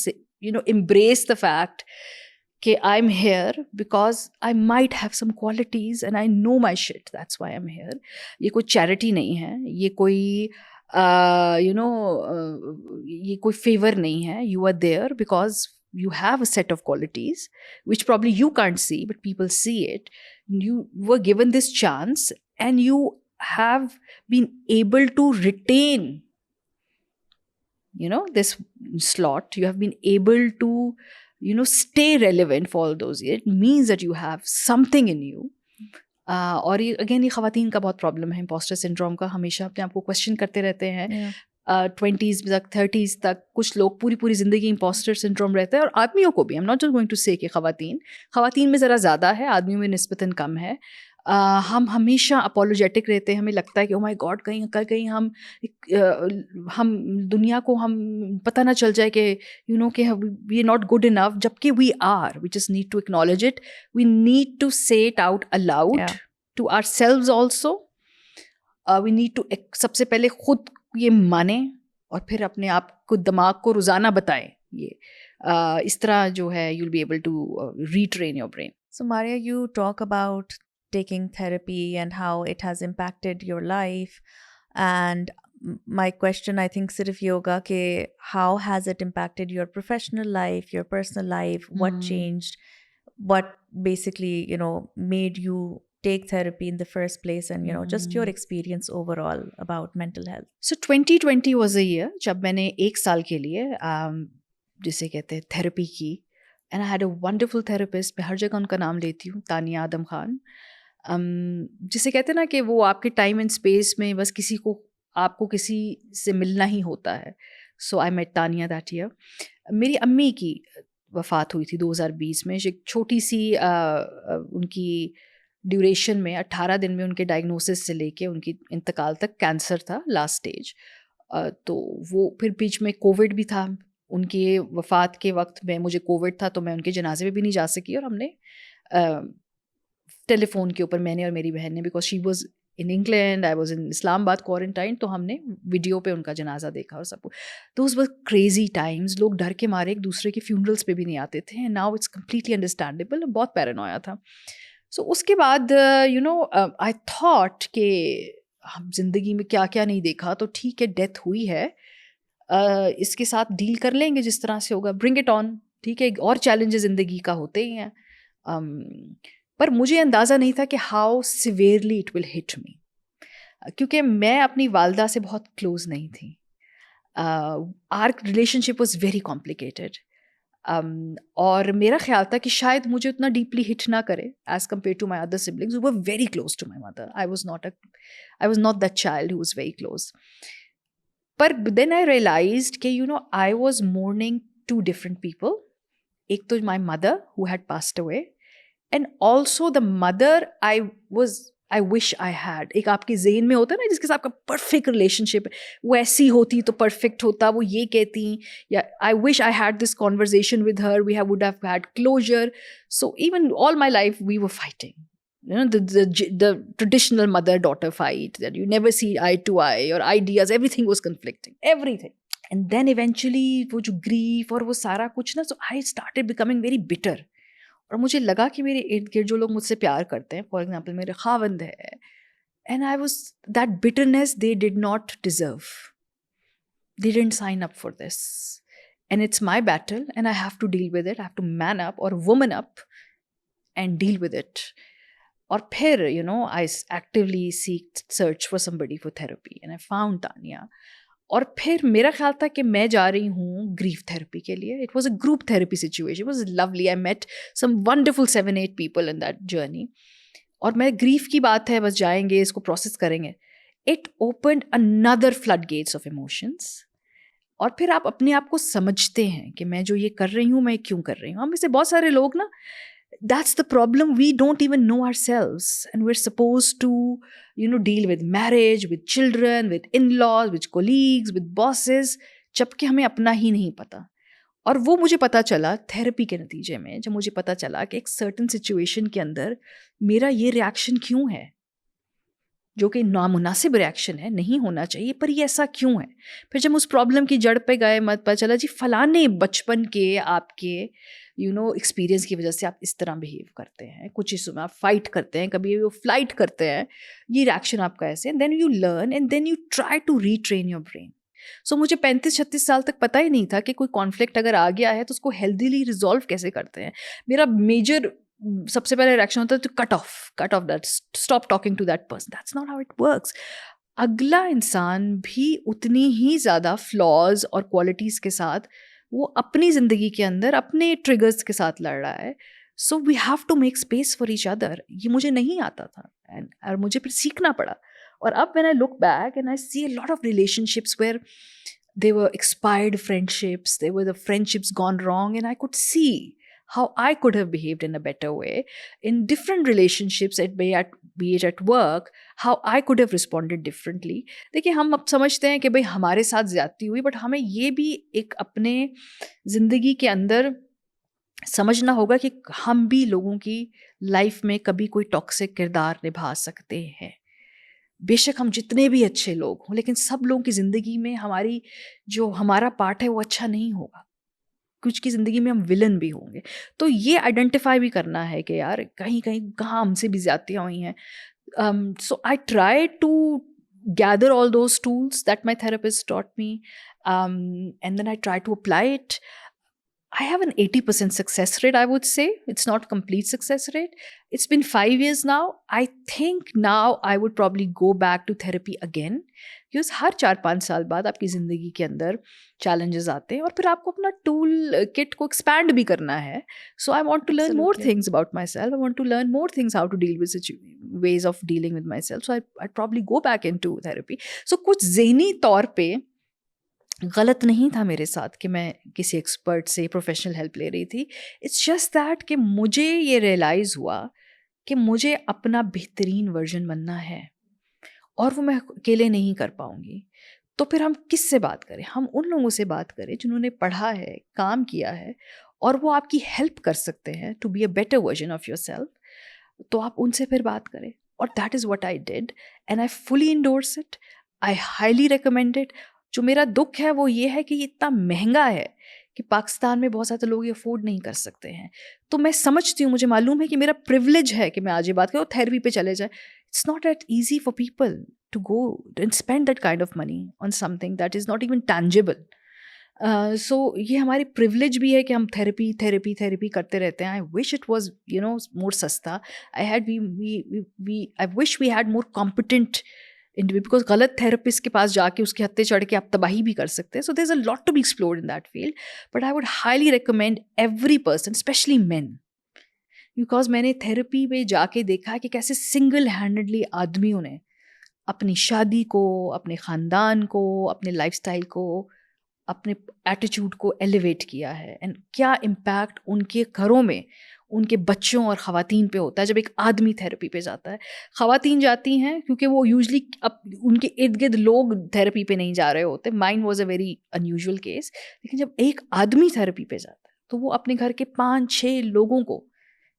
S2: embrace the fact कि I'm here because I might have some qualities and I know my shit, that's why I'm here. ये कोई चैरिटी नहीं है, ये कोई ये कोई फेवर नहीं है. You are there because you have a set of qualities which probably you can't see, but people see it. You were given this chance and you have been able to retain this slot. You have been able to stay relevant for all those years. It means that you have something in you. और ये again, ये ख़वातीन का बहुत problem है, impostor syndrome का. हमेशा अपने आप को क्वेश्चन करते रहते हैं. 20s तक, 30s तक कुछ लोग पूरी ज़िंदगी इम्पोस्टर सिंड्रोम रहता है. और आदमियों को भी, I am not just going to say कि ख़वातीन में ज़रा ज़्यादा है, आदमियों में निस्बतन कम है. हम हमेशा अपोलोजेटिक रहते हैं. हमें लगता है कि ओ माय गॉड, कहीं हम दुनिया को हम पता ना चल जाए कि कि we are not good enough, जबकि we are. We just need to acknowledge it. We need to say it out aloud to ourselves also. We need to सबसे पहले खुद ये माने और फिर अपने आप को, दिमाग को रोज़ाना बताएं. ये इस तरह जो है, you'll be able to retrain your brain.
S1: So Maria, you talk about taking therapy and how it has impacted your life. And my question, I think, sirf yoga ke how has it impacted your professional life, your personal life? What changed? What basically, made you take therapy in the first place, and just your experience overall about mental health.
S2: So 2020 was a year जब मैंने 1 साल के लिए जिसे कहते हैं therapy की. And I had a wonderful therapist. मैं हर जगह उनका नाम लेती हूँ, तानिया आदम खान. जिसे कहते हैं ना कि वो आपके टाइम एंड स्पेस में बस आपको किसी से मिलना ही होता है. So I met Tania that year. मेरी अम्मी की वफ़ात हुई थी 2020 में. एक छोटी सी उनकी ड्यूरेशन में 18 दिन में उनके डायग्नोसिस से लेके उनकी इंतकाल तक कैंसर था, लास्ट स्टेज. तो वो फिर बीच में कोविड भी था. उनकी वफ़ात के वक्त में मुझे कोविड था, तो मैं उनके जनाजे में भी नहीं जा सकी. और हमने टेलीफोन के ऊपर, मैंने और मेरी बहन ने, because she was in England, I was in Islamabad quarantine, तो हमने वीडियो पे उनका जनाजा देखा और सब. Those were crazy times. लोग डर के मारे एक दूसरे के फ्यूनरल्स पे भी नहीं आते थे. Now it's completely understandable. बहुत पैरानोया था. सो उसके बाद आई थॉट कि हम जिंदगी में क्या क्या नहीं देखा, तो ठीक है, डेथ हुई है, इसके साथ डील कर लेंगे जिस तरह से होगा, ब्रिंग इट ऑन. ठीक है, और चैलेंजेस ज़िंदगी का होते ही हैं. पर मुझे अंदाज़ा नहीं था कि how severely it will hit me, क्योंकि मैं अपनी वालदा से बहुत क्लोज नहीं थी. Our relationship was very complicated. और मेरा ख्याल था कि शायद मुझे उतना डीपली हिट ना करे as compared to my other siblings who were very close to my mother. I was not that child who was very close. पर देन आई रियलाइज्ड कि I was mourning 2 different people. एक तो my mother who had passed away, and also the mother I was I wish I had, एक आपके जेहन में होता है ना जिसके साथ आपका परफेक्ट रिलेशनशिप, वो ऐसी होती तो परफेक्ट होता, वो ये कहती, या I wish I had this conversation with her, we would have had closure. So even all my life we were fighting, you know, the traditional mother-daughter fight that you never see eye to eye, your ideas, everything was conflicting, everything. And then eventually वो जो grief और वो सारा कुछ ना, so I started becoming very bitter. और मुझे लगा कि मेरे इर्द गिर्द जो लोग मुझसे प्यार करते हैं, फॉर एग्जाम्पल मेरे खावंद है, and I was that bitterness they did not deserve, they didn't sign up for this, and it's my battle and I have to deal with it, I have to man up और woman up and deal with it. और फिर you know I actively seek search for somebody for therapy and I found Tania. और फिर मेरा ख्याल था कि मैं जा रही हूँ ग्रीफ थेरेपी के लिए. It was a group therapy situation, it was lovely. I met some wonderful 7-8 people in that journey. और मैं ग्रीफ की बात है, बस जाएंगे, इसको प्रोसेस करेंगे. It opened another flood gates of emotions. और फिर आप अपने आप को समझते हैं कि मैं जो ये कर रही हूँ, मैं क्यों कर रही हूँ. हम में से बहुत सारे लोग ना, that's the problem, we don't even know ourselves, and we're supposed to, you know, deal with marriage, with children, with in-laws, with colleagues, with bosses, जबकि हमें अपना ही नहीं पता. और वो मुझे पता चला थेरेपी के नतीजे में, जब मुझे पता चला कि एक सर्टन सिचुएशन के अंदर मेरा ये रिएक्शन क्यों है, जो कि नामुनासिब रिएक्शन है, नहीं होना चाहिए, पर ये ऐसा क्यों है. फिर जब उस प्रॉब्लम की जड़ पे गए, मत पता चला जी फलाने बचपन के आपके यू नो एक्सपीरियंस की वजह से आप इस तरह बिहेव करते हैं, कुछ इस में आप फाइट करते हैं, कभी वो फ्लाइट करते हैं, ये रिएक्शन आपका ऐसे. And then you learn and then you try to retrain your brain. So मुझे 35-36 साल तक पता ही नहीं था कि कोई कॉन्फ्लिक्ट अगर आ गया है तो उसको हेल्दीली रिजॉल्व कैसे करते हैं. मेरा मेजर सबसे पहले रिएक्शन होता है तो cut off that, stop talking to that person. That's not how it works. अगला इंसान भी उतनी ही ज़्यादा फ्लॉज और क्वालिटीज़ के साथ वो अपनी ज़िंदगी के अंदर अपने ट्रिगर्स के साथ लड़ रहा है. So we have to make space for each other. ये मुझे नहीं आता था और मुझे फिर सीखना पड़ा. और अब when I look back and I see a lot of relationships where they were expired friendships, they were the friendships gone wrong, and I could see how I could have behaved in a better way in different relationships, be it at work, how I could have responded differently. देखिए हम अब समझते हैं कि भाई हमारे साथ ज़्यादती हुई, बट हमें ये भी एक अपने ज़िंदगी के अंदर समझना होगा कि हम भी लोगों की लाइफ में कभी कोई टॉक्सिक किरदार निभा सकते हैं. बेशक हम जितने भी अच्छे लोग हों, लेकिन सब लोगों की ज़िंदगी में हमारी जो हमारा पार्ट है वो अच्छा नहीं होगा. कुछ की ज़िंदगी में हम विलन भी होंगे. तो ये आइडेंटिफाई भी करना है कि यार कहीं कहीं कहाँ हमसे भी ज़्यादतियाँ हुई हैं. So I try to gather all those tools that my therapist taught me, and then I try to apply it. I have an 80% success rate, I would say. It's not complete success rate. It's been 5 years now. I think now I would probably go back to therapy again. Because हर 4-5 साल बाद आपकी ज़िंदगी के अंदर challenges आते हैं और फिर आपको अपना tool kit को expand भी करना है. So I want to learn more things about myself. I want to learn more things how to deal with ways of dealing with myself. So I'd probably go back into therapy. So कुछ ज़हनी तौर पे गलत नहीं था मेरे साथ कि मैं किसी एक्सपर्ट से प्रोफेशनल हेल्प ले रही थी. इट्स जस्ट दैट कि मुझे ये रियलाइज़ हुआ कि मुझे अपना बेहतरीन वर्जन बनना है और वो मैं अकेले नहीं कर पाऊँगी. तो फिर हम किस से बात करें? हम उन लोगों से बात करें जिन्होंने पढ़ा है, काम किया है और वो आपकी हेल्प कर सकते हैं to be a better version of yourself. तो आप उनसे फिर बात करें. और that is what I did and I fully endorse it. I highly recommend it. जो मेरा दुख है वो ये है कि ये इतना महंगा है कि पाकिस्तान में बहुत सारे लोग ये अफोर्ड नहीं कर सकते हैं. तो मैं समझती हूँ, मुझे मालूम है कि मेरा प्रिविलेज है कि मैं आज ये बात करूँ, थेरेपी पे चले जाए. It's not that easy for people to go and spend that kind of money on something that is not even tangible. So ये हमारी प्रिविलेज भी है कि हम थेरेपी करते रहते हैं. I wish it was you know more सस्ता. I wish we had more competent because गलत थेरेपिस्ट के पास जाके उसके हत्थे चढ़ के आप तबाही भी कर सकते हैं. So there is a lot to be explored in that field. But I would highly recommend every person, specially men, because मैंने थेरेपी में जाके देखा कि कैसे सिंगल हैंडेडली आदमियों ने अपनी शादी को, अपने ख़ानदान को, अपने लाइफस्टाइल को, अपने एटीट्यूड को एलिवेट किया है. एंड क्या इम्पैक्ट उनके घरों में, उनके बच्चों और ख़वातीन पे होता है जब एक आदमी थेरेपी पे जाता है। ख़वातीन जाती हैं क्योंकि वो यूजली अब उनके इर्द गिर्द लोग थेरेपी पे नहीं जा रहे होते। Mine was a very unusual case. लेकिन जब एक आदमी थेरेपी पे जाता है तो वो अपने घर के 5-6 लोगों को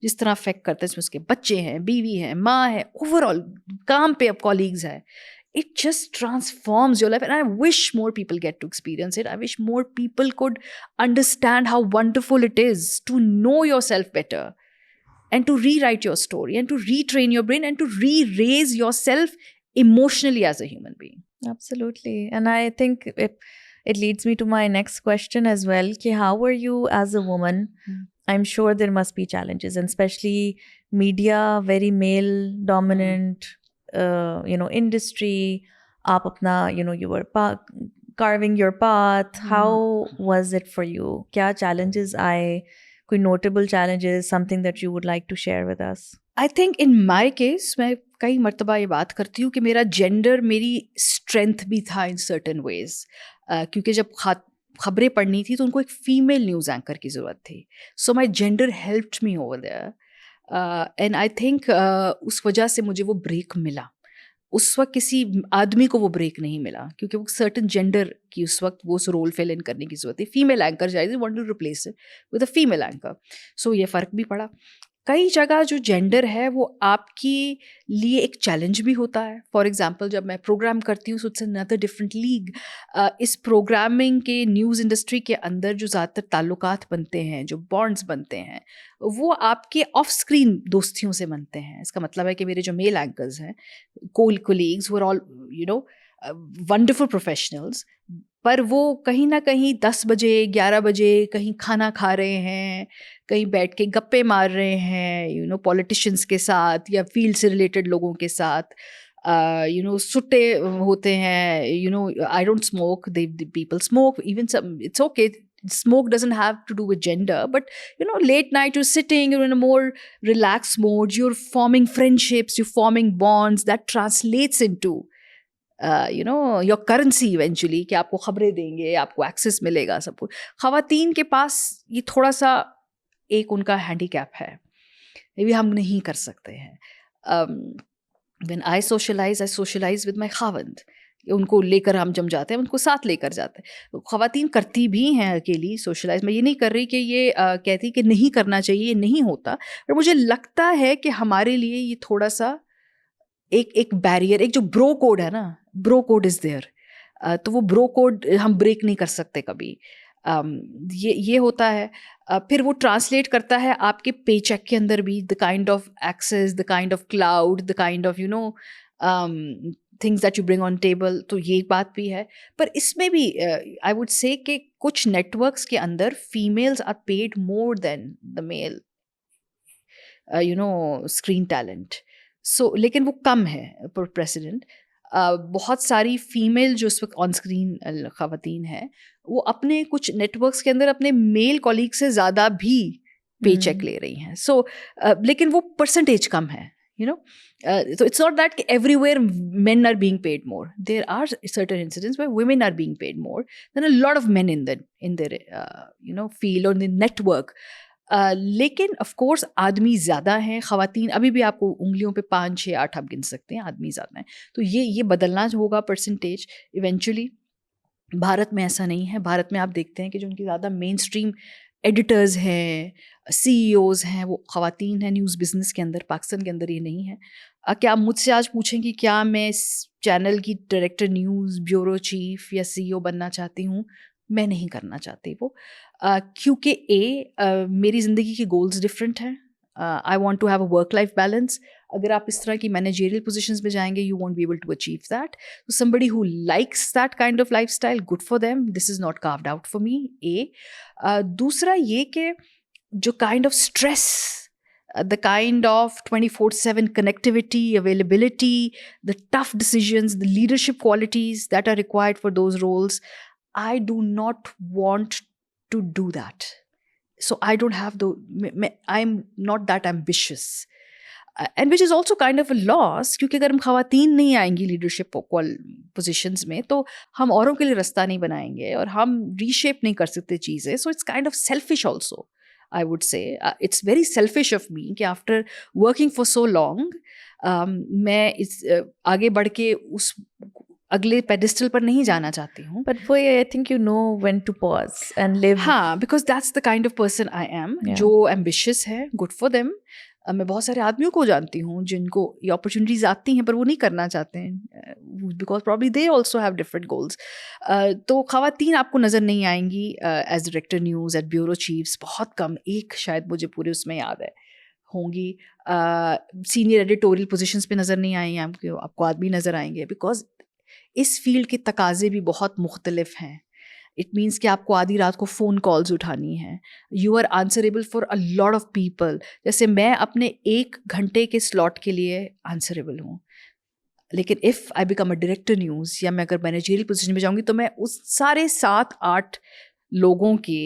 S2: जिस तरह अफेक्ट करता है, इसमें उसके बच्चे हैं, बीवी हैं, माँ है, ओवरऑल काम पे अब कॉलीग्स हैं, it just transforms your life. And I wish more people get to experience it. I wish more people could understand how wonderful it is to know yourself better and to rewrite your story and to retrain your brain and to re-raise yourself emotionally as a human being.
S1: Absolutely. And I think it leads me to my next question as well. Ki how are you as a woman? I'm sure there must be challenges, and especially media, very male dominant, industry. Aap apna, you were carving your path. How was it for you? Kya challenges aaye? Koi notable challenges, something that you would like to share with us?
S2: I think in my case, मैं कई मर्तबा ये बात करती हूँ कि मेरा gender मेरी स्ट्रेंथ भी था इन सर्टन वेज, क्योंकि जब खबरें पढ़नी थी तो उनको एक फीमेल न्यूज़ एंकर की ज़रूरत थी. So my gender helped me over there and I think उस वजह से मुझे वो ब्रेक मिला. उस वक्त किसी आदमी को वो ब्रेक नहीं मिला क्योंकि वो सर्टन जेंडर की उस वक्त वो उस रोल फिल इन करने की ज़रूरत थी. फीमेल एंकर चाहिए, want to replace it with a female anchor. So ये फ़र्क भी पड़ा. कई जगह जो जेंडर है वो आपके लिए एक चैलेंज भी होता है. फॉर एग्जांपल जब मैं प्रोग्राम करती हूँ so it's another different league. इस प्रोग्रामिंग के न्यूज़ इंडस्ट्री के अंदर जो ज़्यादातर ताल्लुकात बनते हैं, जो बॉन्ड्स बनते हैं, वो आपके ऑफ स्क्रीन दोस्तियों से बनते हैं. इसका मतलब है कि मेरे जो मेल एंकर्स हैं, कोलीग्स, वो ऑल वंडरफुल प्रोफेशनल्स, पर वो कहीं ना कहीं 10 बजे 11 बजे कहीं खाना खा रहे हैं, कहीं बैठ के गप्पे मार रहे हैं पॉलिटिशियंस के साथ या फील्ड से रिलेटेड लोगों के साथ. सुट्टे होते हैं. I don't smoke, they people smoke, even some, it's okay. Smoke doesn't have to do with gender, but late night you're sitting, you're in a more relaxed mode, you're forming friendships, you're forming bonds that translates into your currency eventually, कि आपको खबरें देंगे, आपको access मिलेगा सब कुछ. ख़वातीन के पास ये थोड़ा सा एक उनका हैंडीकैप है, ये भी हम नहीं कर सकते हैं. When I socialise with my खावंद, उनको लेकर हम जम जाते हैं, उनको साथ लेकर जाते हैं. ख़वातीन करती भी हैं अकेली सोशलाइज. मैं ये नहीं कर रही कि ये कहती कि नहीं करना चाहिए, ये नहीं होता, पर मुझे लगता है कि हमारे लिए ये थोड़ा सा एक बैरियर, एक जो ब्रो कोड है ना, ब्रो कोड इज़ देयर, तो वो ब्रो कोड हम ब्रेक नहीं कर सकते कभी. ये होता है. फिर वो ट्रांसलेट करता है आपके पे चेक के अंदर भी, the kind of access, the kind of cloud, the kind of things that you bring on table. तो ये एक बात भी है. पर इसमें भी आई वुड से कि कुछ नेटवर्क्स के अंदर females are paid more than the male screen talent. लेकिन वो कम है प्रेसिडेंट. बहुत सारी फीमेल जो इस वक्त ऑन स्क्रीन ख़वातीन हैं, वो अपने कुछ नेटवर्क्स के अंदर अपने मेल कॉलीग से ज़्यादा भी पे चेक ले रही हैं. लेकिन वो परसेंटेज कम है. So it's not that everywhere men are being paid more. There are certain incidents where women are being paid more than a lot of men in their field or in the network. लेकिन of course आदमी ज़्यादा हैं, ख़वातीन अभी भी आपको उंगलियों पे 5, 6, 8 आप गिन सकते हैं, आदमी ज़्यादा हैं. तो ये बदलना होगा परसेंटेज इवेंचुअली. भारत में ऐसा नहीं है. भारत में आप देखते हैं कि जो उनकी ज़्यादा मेन स्ट्रीम एडिटर्स हैं, CEOs हैं, वो ख़वातीन हैं न्यूज़ बिज़नेस के अंदर. पाकिस्तान के अंदर ये नहीं है. क्या आप मुझसे आज पूछें कि क्या मैं इस चैनल की डायरेक्टर न्यूज़, ब्यूरो चीफ या CEO बनना चाहती हूँ? मैं नहीं करना चाहती वो, क्योंकि मेरी ज़िंदगी के गोल्स डिफरेंट हैं. I want to have a work life balance. अगर आप इस तरह की मैनेजरियल पोजीशंस में जाएंगे, you won't be able to achieve that. So somebody who likes that kind of lifestyle, good for them. This is not carved out for me. दूसरा ये कि जो kind of stress, the kind of 24/7 connectivity, availability, the tough decisions, the leadership qualities that are required for those roles, I do not want to do that. So I don't have I'm not that ambitious. And which is also kind of a loss, क्योंकि अगर हम ख़वातीन नहीं आएंगी leadership positions में तो हम औरों के लिए रास्ता नहीं बनाएंगे और हम रीशेप नहीं कर सकते चीज़ें. So it's kind of selfish also. I would say. It's very selfish of me कि after working for so long, मैं इस आगे बढ़ के उस अगले पेडिस्टल पर नहीं जाना चाहती हूँ.
S1: But for you, I think you know when to pause and live.
S2: हाँ, because that's the kind of person I am.
S1: Yeah.
S2: जो ambitious है, good for them. मैं बहुत सारे आदमियों को जानती हूँ जिनको ये अपॉर्चुनिटीज आती हैं पर वो नहीं करना चाहते हैं, because probably they also have different goals. तो खवातीन आपको नज़र नहीं आएंगी as director news at bureau chiefs, बहुत कम, एक शायद मुझे पूरे उसमें याद है होंगी. सीनियर एडिटोरियल पोजीशंस पे नज़र नहीं आएंगे आपको आदमी नज़र आएंगे, बिकॉज इस फील्ड के तकाजे भी बहुत मुख्तलिफ हैं. इट मीन्स कि आपको आधी रात को फ़ोन कॉल्स उठानी है, you are answerable for a lot of people. जैसे मैं अपने 1 घंटे के स्लॉट के लिए आंसरेबल हूँ, लेकिन if I become a director news या मैं अगर मैनेजरियल पोजीशन में जाऊँगी तो मैं उस सारे 7-8 लोगों के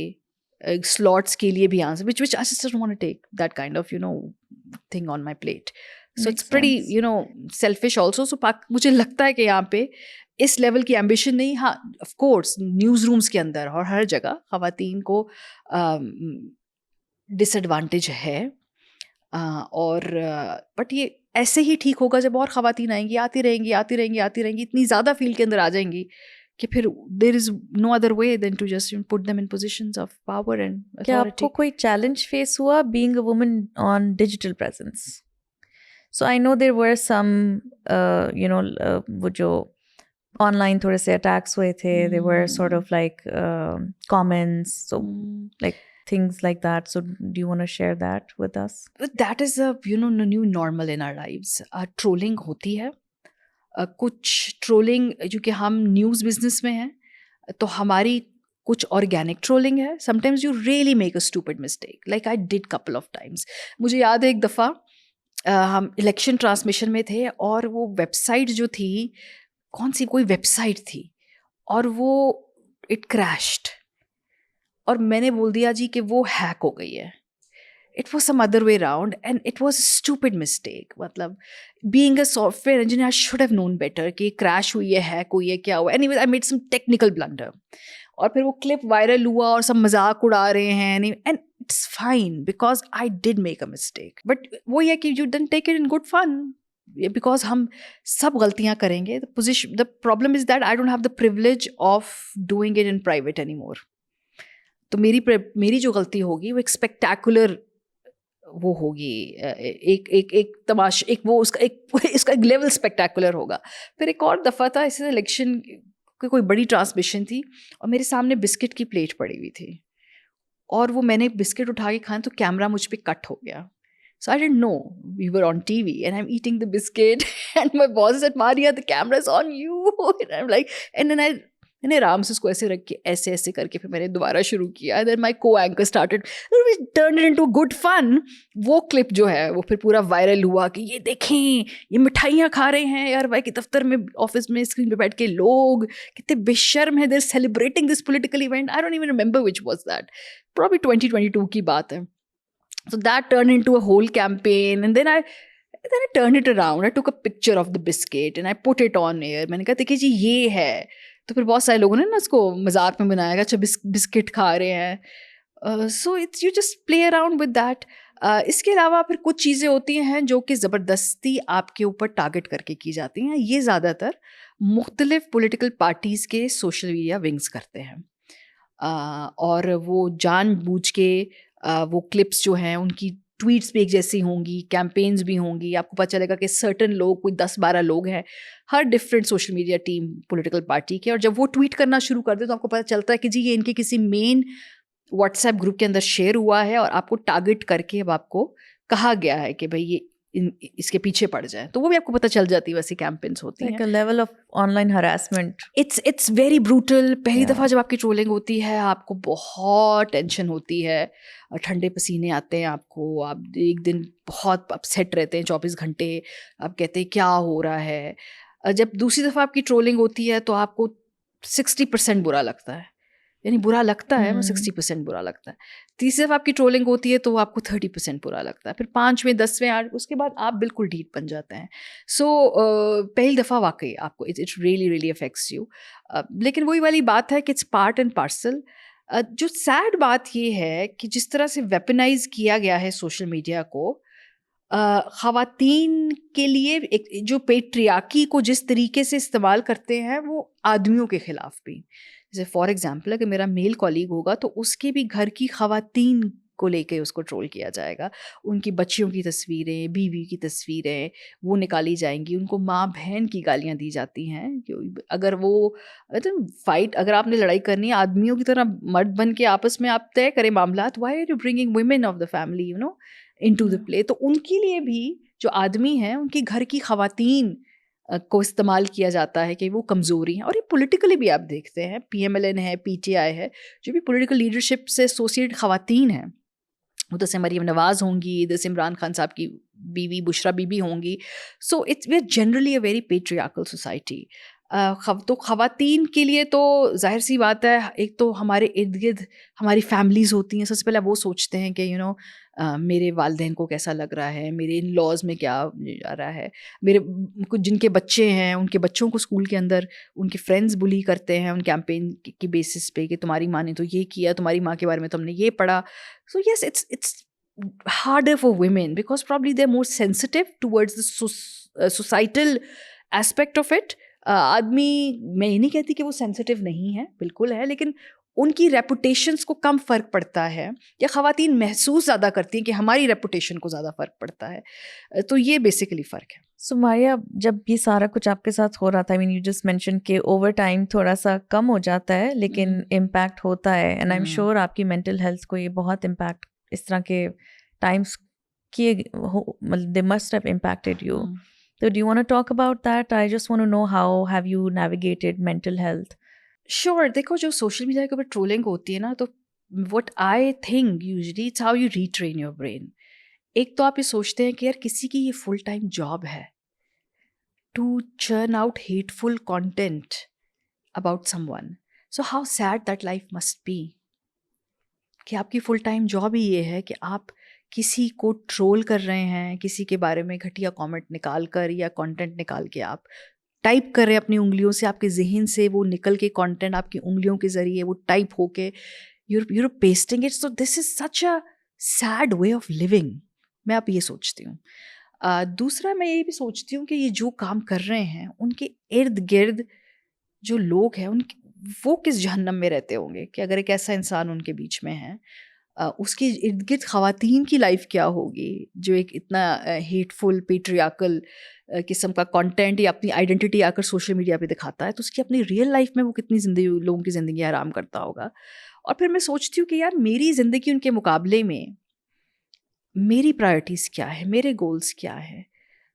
S2: स्लॉट्स के लिए भी answer, which I just don't want to take that kind of thing on my plate. So
S1: Makes
S2: it's pretty
S1: sense.
S2: selfish also. So मुझे लगता है कि यहाँ पे इस लेवल की एम्बिशन नहीं. हाँ, ऑफ कोर्स न्यूज़ रूम्स के अंदर और हर जगह ख़वातीन को डिसएडवांटेज है, और बट ये ऐसे ही ठीक होगा जब और ख़वातीन आएंगी, आती रहेंगी, इतनी ज़्यादा फील्ड के अंदर आ जाएंगी कि फिर there is no other way than to just put them in positions of power and authority.
S1: क्या आपको कोई चैलेंज फेस हुआ being a woman on digital presence? So I know there were some वो जो ऑनलाइन थोड़े से attacks हुए थे, they were sort of like comments, so like things like that. So do you want to share that with us?
S2: That is a new normal in our lives. Trolling होती है. कुछ trolling, क्योंकि हम news business में हैं तो हमारी कुछ ऑर्गेनिक ट्रोलिंग है. Sometimes you really make a stupid mistake, like I did couple of times. मुझे याद है एक दफ़ा हम इलेक्शन ट्रांसमिशन में थे और वो वेबसाइट जो थी, कौन सी कोई वेबसाइट थी, और वो इट क्रैश्ड और मैंने बोल दिया जी कि वो हैक हो गई है. It was some other way around and it was a stupid mistake. मतलब being a software engineer, I should have known better कि crash हुई है, hack हुई है, क्या हुआ. Anyway, I made some technical blunder. और फिर वो clip viral हुआ और सब मजाक उड़ा रहे हैं, and it's fine because I did make a mistake. But वो ये कि you didn't take it in good fun. Because हम सब गलतियाँ करेंगे. The problem is that I don't have the privilege of doing it in private anymore. तो मेरी जो गलती होगी वो एक स्पेक्टैकुलर वो होगी, एक तमाशा, एक वो उसका इसका एक लेवल स्पेक्टैकुलर होगा. फिर एक और दफ़ा था, इसी इलेक्शन की कोई बड़ी ट्रांसमिशन थी और मेरे सामने बिस्किट की प्लेट पड़ी हुई थी और वो मैंने बिस्किट उठा के खाया तो कैमरा मुझ पर कट हो गया. So I didn't know we were on TV and I'm eating the biscuit and my boss said, Maria, the camera's on you. And I'm like, and then मैंने आराम से उसको ऐसे रख के ऐसे करके फिर मैंने दोबारा शुरू किया. Then my co-anchor started, we turned it into good fun. वो क्लिप जो है वो फिर पूरा वायरल हुआ कि ये देखें, ये मिठाइयाँ खा रहे हैं यार भाई के दफ्तर में, ऑफिस में स्क्रीन पे बैठ के लोग कितने बेशर्म हैं, they're celebrating this political event. I don't even remember which was that. Probably 2022 की बात है. So that turned into a whole campaign, and then I turned it around. I took a picture of the biscuit and I put it on air. मैंने कहा देखिए जी ये है. तो फिर बहुत सारे लोगों ने ना इसको मजाक में बनाया, अच्छा बिस्किट खा रहे हैं. So it's you just play around with that. इसके अलावा फिर कुछ चीज़ें होती हैं जो कि ज़बरदस्ती आपके ऊपर टारगेट करके की जाती हैं. ये ज़्यादातर मुख्तलिफ पॉलिटिकल पार्टीज़ के सोशल मीडिया विंग्स करते हैं, और वो जानबूझ के वो क्लिप्स जो हैं उनकी ट्वीट्स भी एक जैसी होंगी, कैंपेन्स भी होंगी. आपको पता चलेगा कि सर्टन लोग, कोई 10-12 लोग हैं, हर different social media team political party के, और जब वो ट्वीट करना शुरू कर दे तो आपको पता चलता है कि जी ये इनके किसी मेन व्हाट्सएप ग्रुप के अंदर शेयर हुआ है और आपको टारगेट करके अब आपको कहा गया है कि भाई ये इसके पीछे पड़ जाए. तो वो भी आपको पता चल जाती है. वैसी कैंपेन्स होती हैं.
S1: Like a level of online harassment.
S2: It's very brutal. पहली दफ़ा जब आपकी ट्रोलिंग होती है आपको बहुत टेंशन होती है, ठंडे पसीने आते हैं आपको, आप एक दिन बहुत अपसेट रहते हैं 24 घंटे, आप कहते हैं क्या हो रहा है. जब दूसरी दफ़ा आपकी ट्रोलिंग होती है तो आपको 60% बुरा लगता है, यानी बुरा लगता है, 60% बुरा लगता है. तीसरी दफ़ा आपकी ट्रोलिंग होती है तो आपको 30% बुरा लगता है. फिर 5वें 10वें 8, उसके बाद आप बिल्कुल ढीठ बन जाते हैं. सो पहली दफ़ा वाकई आपको इट रियली अफेक्ट्स यू. लेकिन वही वाली बात है कि इट्स पार्ट एंड पार्सल. जो सैड बात ये है कि जिस तरह से वेपनाइज किया गया है सोशल मीडिया को, ख़वातीन के लिए एक जो पेट्रियार्की को जिस तरीके से इस्तेमाल करते हैं वो आदमियों के ख़िलाफ़ भी। जैसे फॉर एग्ज़ाम्पल अगर मेरा मेल कॉलीग होगा तो उसके भी घर की ख़वातीन को लेके उसको ट्रोल किया जाएगा। उनकी बच्चियों की तस्वीरें, बीवी की तस्वीरें वो निकाली जाएँगी, उनको माँ बहन की गालियाँ दी जाती हैं। अगर वो फाइट, अगर आपने लड़ाई करनी है आदमियों की तरह मर्द बन के आपस में आप तय करें मामलात, why are you bringing women of the family into the play. तो उनके लिए भी जो आदमी हैं उनकी घर की ख़वातीन को इस्तेमाल किया जाता है कि वो कमज़ोरी हैं। और ये पॉलिटिकली भी आप देखते हैं, PMLN है, PTI है, जो भी पॉलिटिकल लीडरशिप से एसोसिएट ख़वातीन हैं, उधर से मरीम नवाज़ होंगी, इधर से इमरान खान साहब की बीवी बुशरा बीबी होंगी। So it's we are generally a very patriarchal society. तो ख़वातीन के लिए तो ज़ाहिर सी बात है, एक तो हमारे इर्द गिर्द हमारी फैमिलीज़ होती हैं, सबसे पहले वो सोचते हैं कि मेरे वालिदैन को कैसा लग रहा है, मेरे इन लॉज में क्या आ रहा है, मेरे कुछ जिनके बच्चे हैं उनके बच्चों को स्कूल के अंदर उनके फ्रेंड्स बुली करते हैं उन कैंपेन की बेसिस पे कि तुम्हारी माँ ने तो ये किया, तुम्हारी माँ के बारे में तुमने ये पढ़ा। So yes, it's harder for women because probably they're more sensitive towards the societal aspect of it. आदमी, मैं ये नहीं कहती कि वो सेंसिटिव नहीं है, बिल्कुल है, लेकिन उनकी रेपुटेशंस को कम फ़र्क पड़ता है, या ख़वातीन महसूस ज़्यादा करती हैं कि हमारी रेपुटेशन को ज़्यादा फ़र्क पड़ता है। तो ये बेसिकली फ़र्क है।
S1: सो मारिया, जब ये सारा कुछ आपके साथ हो रहा था, I mean you just mention कि ओवर टाइम थोड़ा सा कम हो जाता है लेकिन इम्पैक्ट होता है, एंड आई एम श्योर आपकी मेंटल हेल्थ को ये बहुत इम्पैक्ट इस तरह के टाइम्स किए, मतलब they must have impacted you. So do you want to talk about that? I just want to know how have you navigated mental health?
S2: Sure. देखो, जो सोशल मीडिया के ऊपर ट्रोलिंग होती है ना, तो what I think usually it's how you retrain your brain. एक तो आप ये सोचते हैं कि यार किसी की ये फुल टाइम जॉब है to churn out hateful content about someone. So how sad that life must be. कि आपकी फुल टाइम जॉब ही ये है कि आप किसी को ट्रोल कर रहे हैं, किसी के बारे में घटिया कमेंट निकाल कर या कंटेंट निकाल के आप टाइप कर रहे हैं अपनी उंगलियों से, आपके जहन से वो निकल के कंटेंट आपकी उंगलियों के ज़रिए वो टाइप होके you're pasting it. So this is such a sad way of living. मैं आप ये सोचती हूँ। दूसरा मैं ये भी सोचती हूँ कि ये जो काम कर रहे हैं उनके इर्द गिर्द जो लोग हैं उनके वो किस जहन्नम में रहते होंगे कि अगर एक ऐसा इंसान उनके बीच में है, उसके इर्द गिर्द ख़वातीन की लाइफ क्या होगी जो एक इतना हेटफुल पेट्रियार्कल किस्म का कंटेंट या अपनी आइडेंटिटी आकर सोशल मीडिया पे दिखाता है, तो उसकी अपनी रियल लाइफ में वो कितनी ज़िंदगी, लोगों की ज़िंदगी आराम करता होगा। और फिर मैं सोचती हूँ कि यार मेरी ज़िंदगी उनके मुकाबले में मेरी प्रायोरिटीज़ क्या है, मेरे गोल्स क्या है।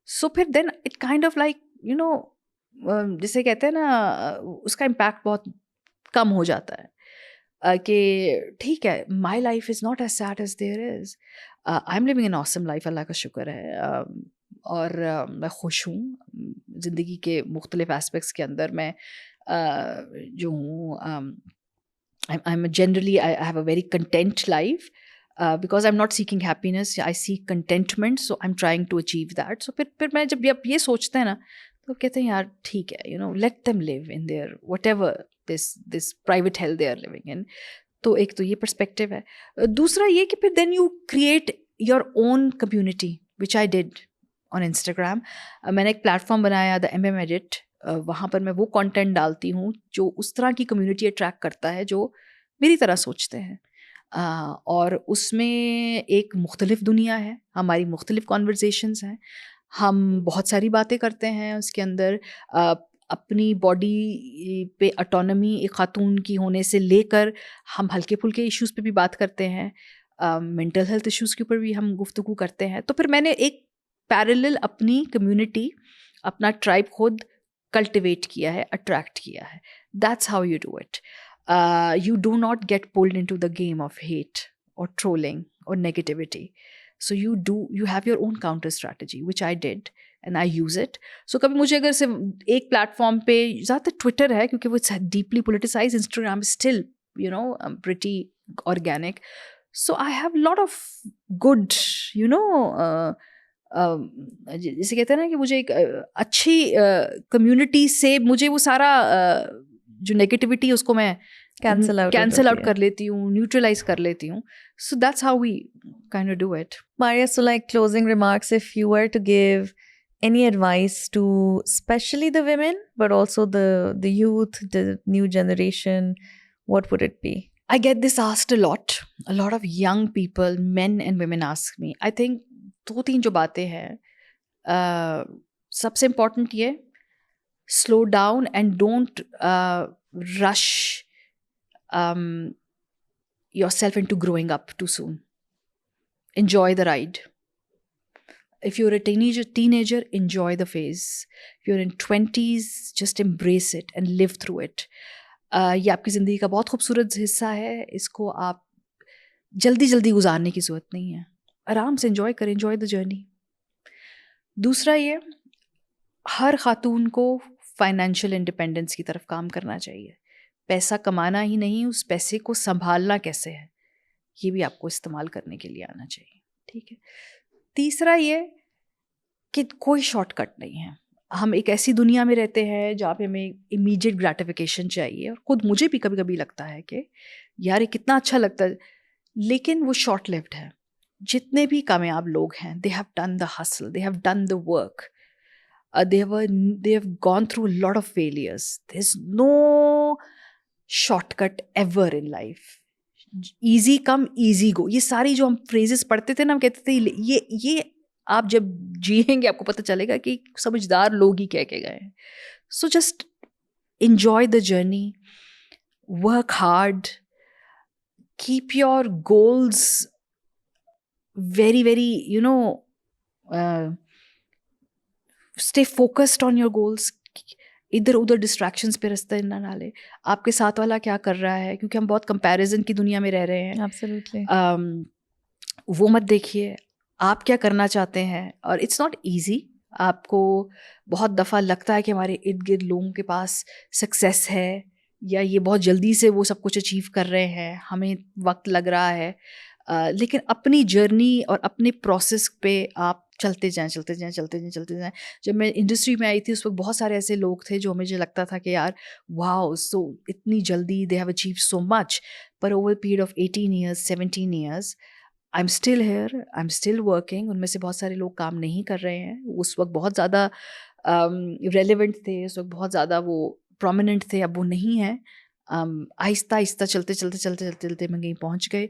S2: सो फिर then it kind of like जिसे कहते हैं ना, उसका इम्पैक्ट बहुत कम हो जाता है कि ठीक है, my life is not as sad as there is, I am living an awesome life, Allah का शुक्र है। और मैं खुश हूँ ज़िंदगी के मुख्तलिफ एस्पेक्ट्स के अंदर। मैं जो हूँ, I am generally I have a very content life because I'm not seeking happiness, I seek contentment, so I'm trying to achieve that. So फिर मैं जब ये सोचते हैं ना, तो कहते हैं यार ठीक है, let them live in their whatever this private hell they are living in. तो एक तो ये पर्सपेक्टिव है। दूसरा ये कि फिर then you create your own community, which I did on Instagram. मैंने एक प्लेटफॉर्म बनाया, द MM Edit. वहाँ पर मैं वो कंटेंट डालती हूँ जो उस तरह की कम्युनिटी अट्रैक्ट करता है जो मेरी तरह सोचते हैं। और उसमें एक मुख्तलिफ दुनिया है, हमारी मुख्तलिफ कॉन्वर्जेशंस हैं, हम बहुत सारी बातें करते हैं उसके अंदर। अपनी बॉडी पे ऑटोनॉमी एक ख़ातून की होने से लेकर हम हल्के फुल्के इश्यूज़ पे भी बात करते हैं, मेंटल हेल्थ इश्यूज़ के ऊपर भी हम गुफ्तगू करते हैं। तो फिर मैंने एक पैरेलल अपनी कम्युनिटी, अपना ट्राइब खुद कल्टिवेट किया है, अट्रैक्ट किया है। That's how you do it. You do not get pulled into the game of hate or trolling or negativity. So you have your own counter strategy, which I did and I use it. So कभी मुझे अगर सिर्फ एक platform पे, ज़्यादातर Twitter है क्योंकि वो deeply politicized, Instagram is still pretty organic. So I have a lot of good जैसे कहते हैं ना कि मुझे एक अच्छी कम्युनिटी से मुझे वो सारा जो नेगेटिविटी उसको मैं
S1: Cancel out
S2: कर लेती हूँ, न्यूट्रलाइज कर लेती हूँ. So that's how we kind of do it.
S1: Maria, so like closing remarks, if you were to give any advice to especially the women, but also the youth, the new generation, what would it be?
S2: I get this asked a lot. A lot of young people, men and women ask me. I think 2-3 जो बातें हैं, सबसे important ये, slow down and don't rush yourself into growing up too soon. Enjoy the ride. If you're a teenager, enjoy the phase. If you're in 20s, just embrace it and live through it. ये आपकी ज़िंदगी का बहुत खूबसूरत हिस्सा है. इसको आप जल्दी जल्दी गुजारने की ज़रूरत नहीं है. आराम से enjoy करें, enjoy the journey. दूसरा ये, हर खातून को फाइनेंशियल इंडिपेंडेंस की तरफ काम करना चाहिए. पैसा कमाना ही नहीं, उस पैसे को संभालना कैसे है, ये भी आपको इस्तेमाल करने के लिए आना चाहिए. ठीक है. तीसरा ये कि कोई शॉर्टकट नहीं है. हम एक ऐसी दुनिया में रहते हैं जहाँ पे हमें इमीडिएट ग्रेटिफिकेशन चाहिए, और खुद मुझे भी कभी कभी लगता है कि यार ये कितना अच्छा लगता है, लेकिन वो शॉर्ट लिव्ड है. जितने भी कामयाब लोग हैं, they have done the hustle, they have done the work, they have gone through a lot of failures. There's no shortcut ever in life. Easy come, easy go. ये सारी जो हम phrases पढ़ते थे ना, हम कहते थे ये आप जब जिएंगे आपको पता चलेगा कि समझदार लोग ही कह के गए हैं. So just enjoy the journey, work hard, keep your goals very, very, stay focused on your goals. इधर उधर डिस्ट्रैक्शंस पे रास्ते ना डाले. आपके साथ वाला क्या कर रहा है, क्योंकि हम बहुत कंपैरिजन की दुनिया में रह रहे हैं.
S1: Absolutely.
S2: वो मत देखिए. आप क्या करना चाहते हैं, और इट्स नॉट ईजी. आपको बहुत दफ़ा लगता है कि हमारे इर्द गिर्द लोगों के पास सक्सेस है, या ये बहुत जल्दी से वो सब कुछ अचीव कर रहे हैं, हमें वक्त लग रहा है. लेकिन अपनी जर्नी और अपने प्रोसेस पे आप चलते जाएं. जब मैं इंडस्ट्री में आई थी उस वक्त बहुत सारे ऐसे लोग थे जो मुझे लगता था कि यार वाओ, सो इतनी जल्दी they have achieve so much, पर over period of 18 years 17 years I am still here, I am still working. उनमें से बहुत सारे लोग काम नहीं कर रहे हैं. उस वक्त बहुत ज़्यादा रेलिवेंट थे, उस वक्त बहुत ज़्यादा वो प्रोमिनेंट थे, अब वो नहीं है. आहिस्ता आहिस्ता चलते मैं कहीं पहुँच गए.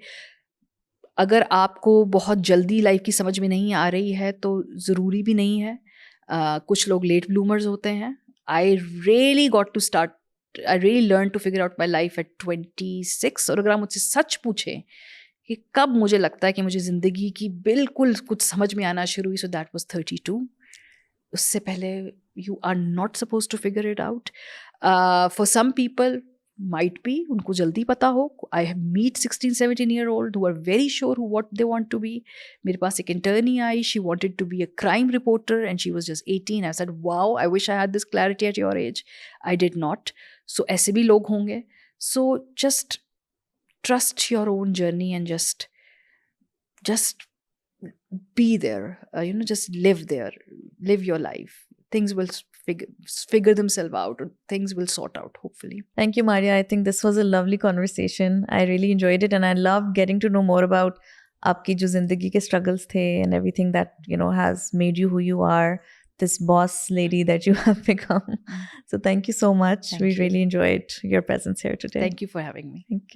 S2: अगर आपको बहुत जल्दी लाइफ की समझ में नहीं आ रही है तो ज़रूरी भी नहीं है. कुछ लोग लेट ब्लूमर्स होते हैं. I really learn to figure out my life at 26. और अगर आप मुझसे सच पूछें कि कब मुझे लगता है कि मुझे ज़िंदगी की बिल्कुल कुछ समझ में आना शुरू हुई, सो दैट वाज 32. उससे पहले you are not suppose to figure it out. For some people might be उनको जल्दी पता हो. I meet 16-17-year-old who are very sure what they want to be. मेरे पास एक internee I, she wanted to be a crime reporter and she was just 18. I said wow, I wish I had this clarity at your age. I did not. So ऐसे भी लोग होंगे. So just trust your own journey and just be there. Just live there, live your life. Things will figure themselves out, or things will sort out, hopefully.
S1: Thank you, Maria. I think this was a lovely conversation. I really enjoyed it, and I love getting to know more about आपकी जो ज़िंदगी के struggles थे and everything that has made you who you are, this boss lady that you have become. So thank you so much.
S2: Thank
S1: We
S2: you.
S1: really enjoyed your presence here today.
S2: Thank you for having me.
S1: Thank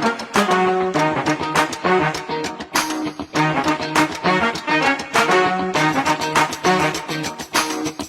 S1: you.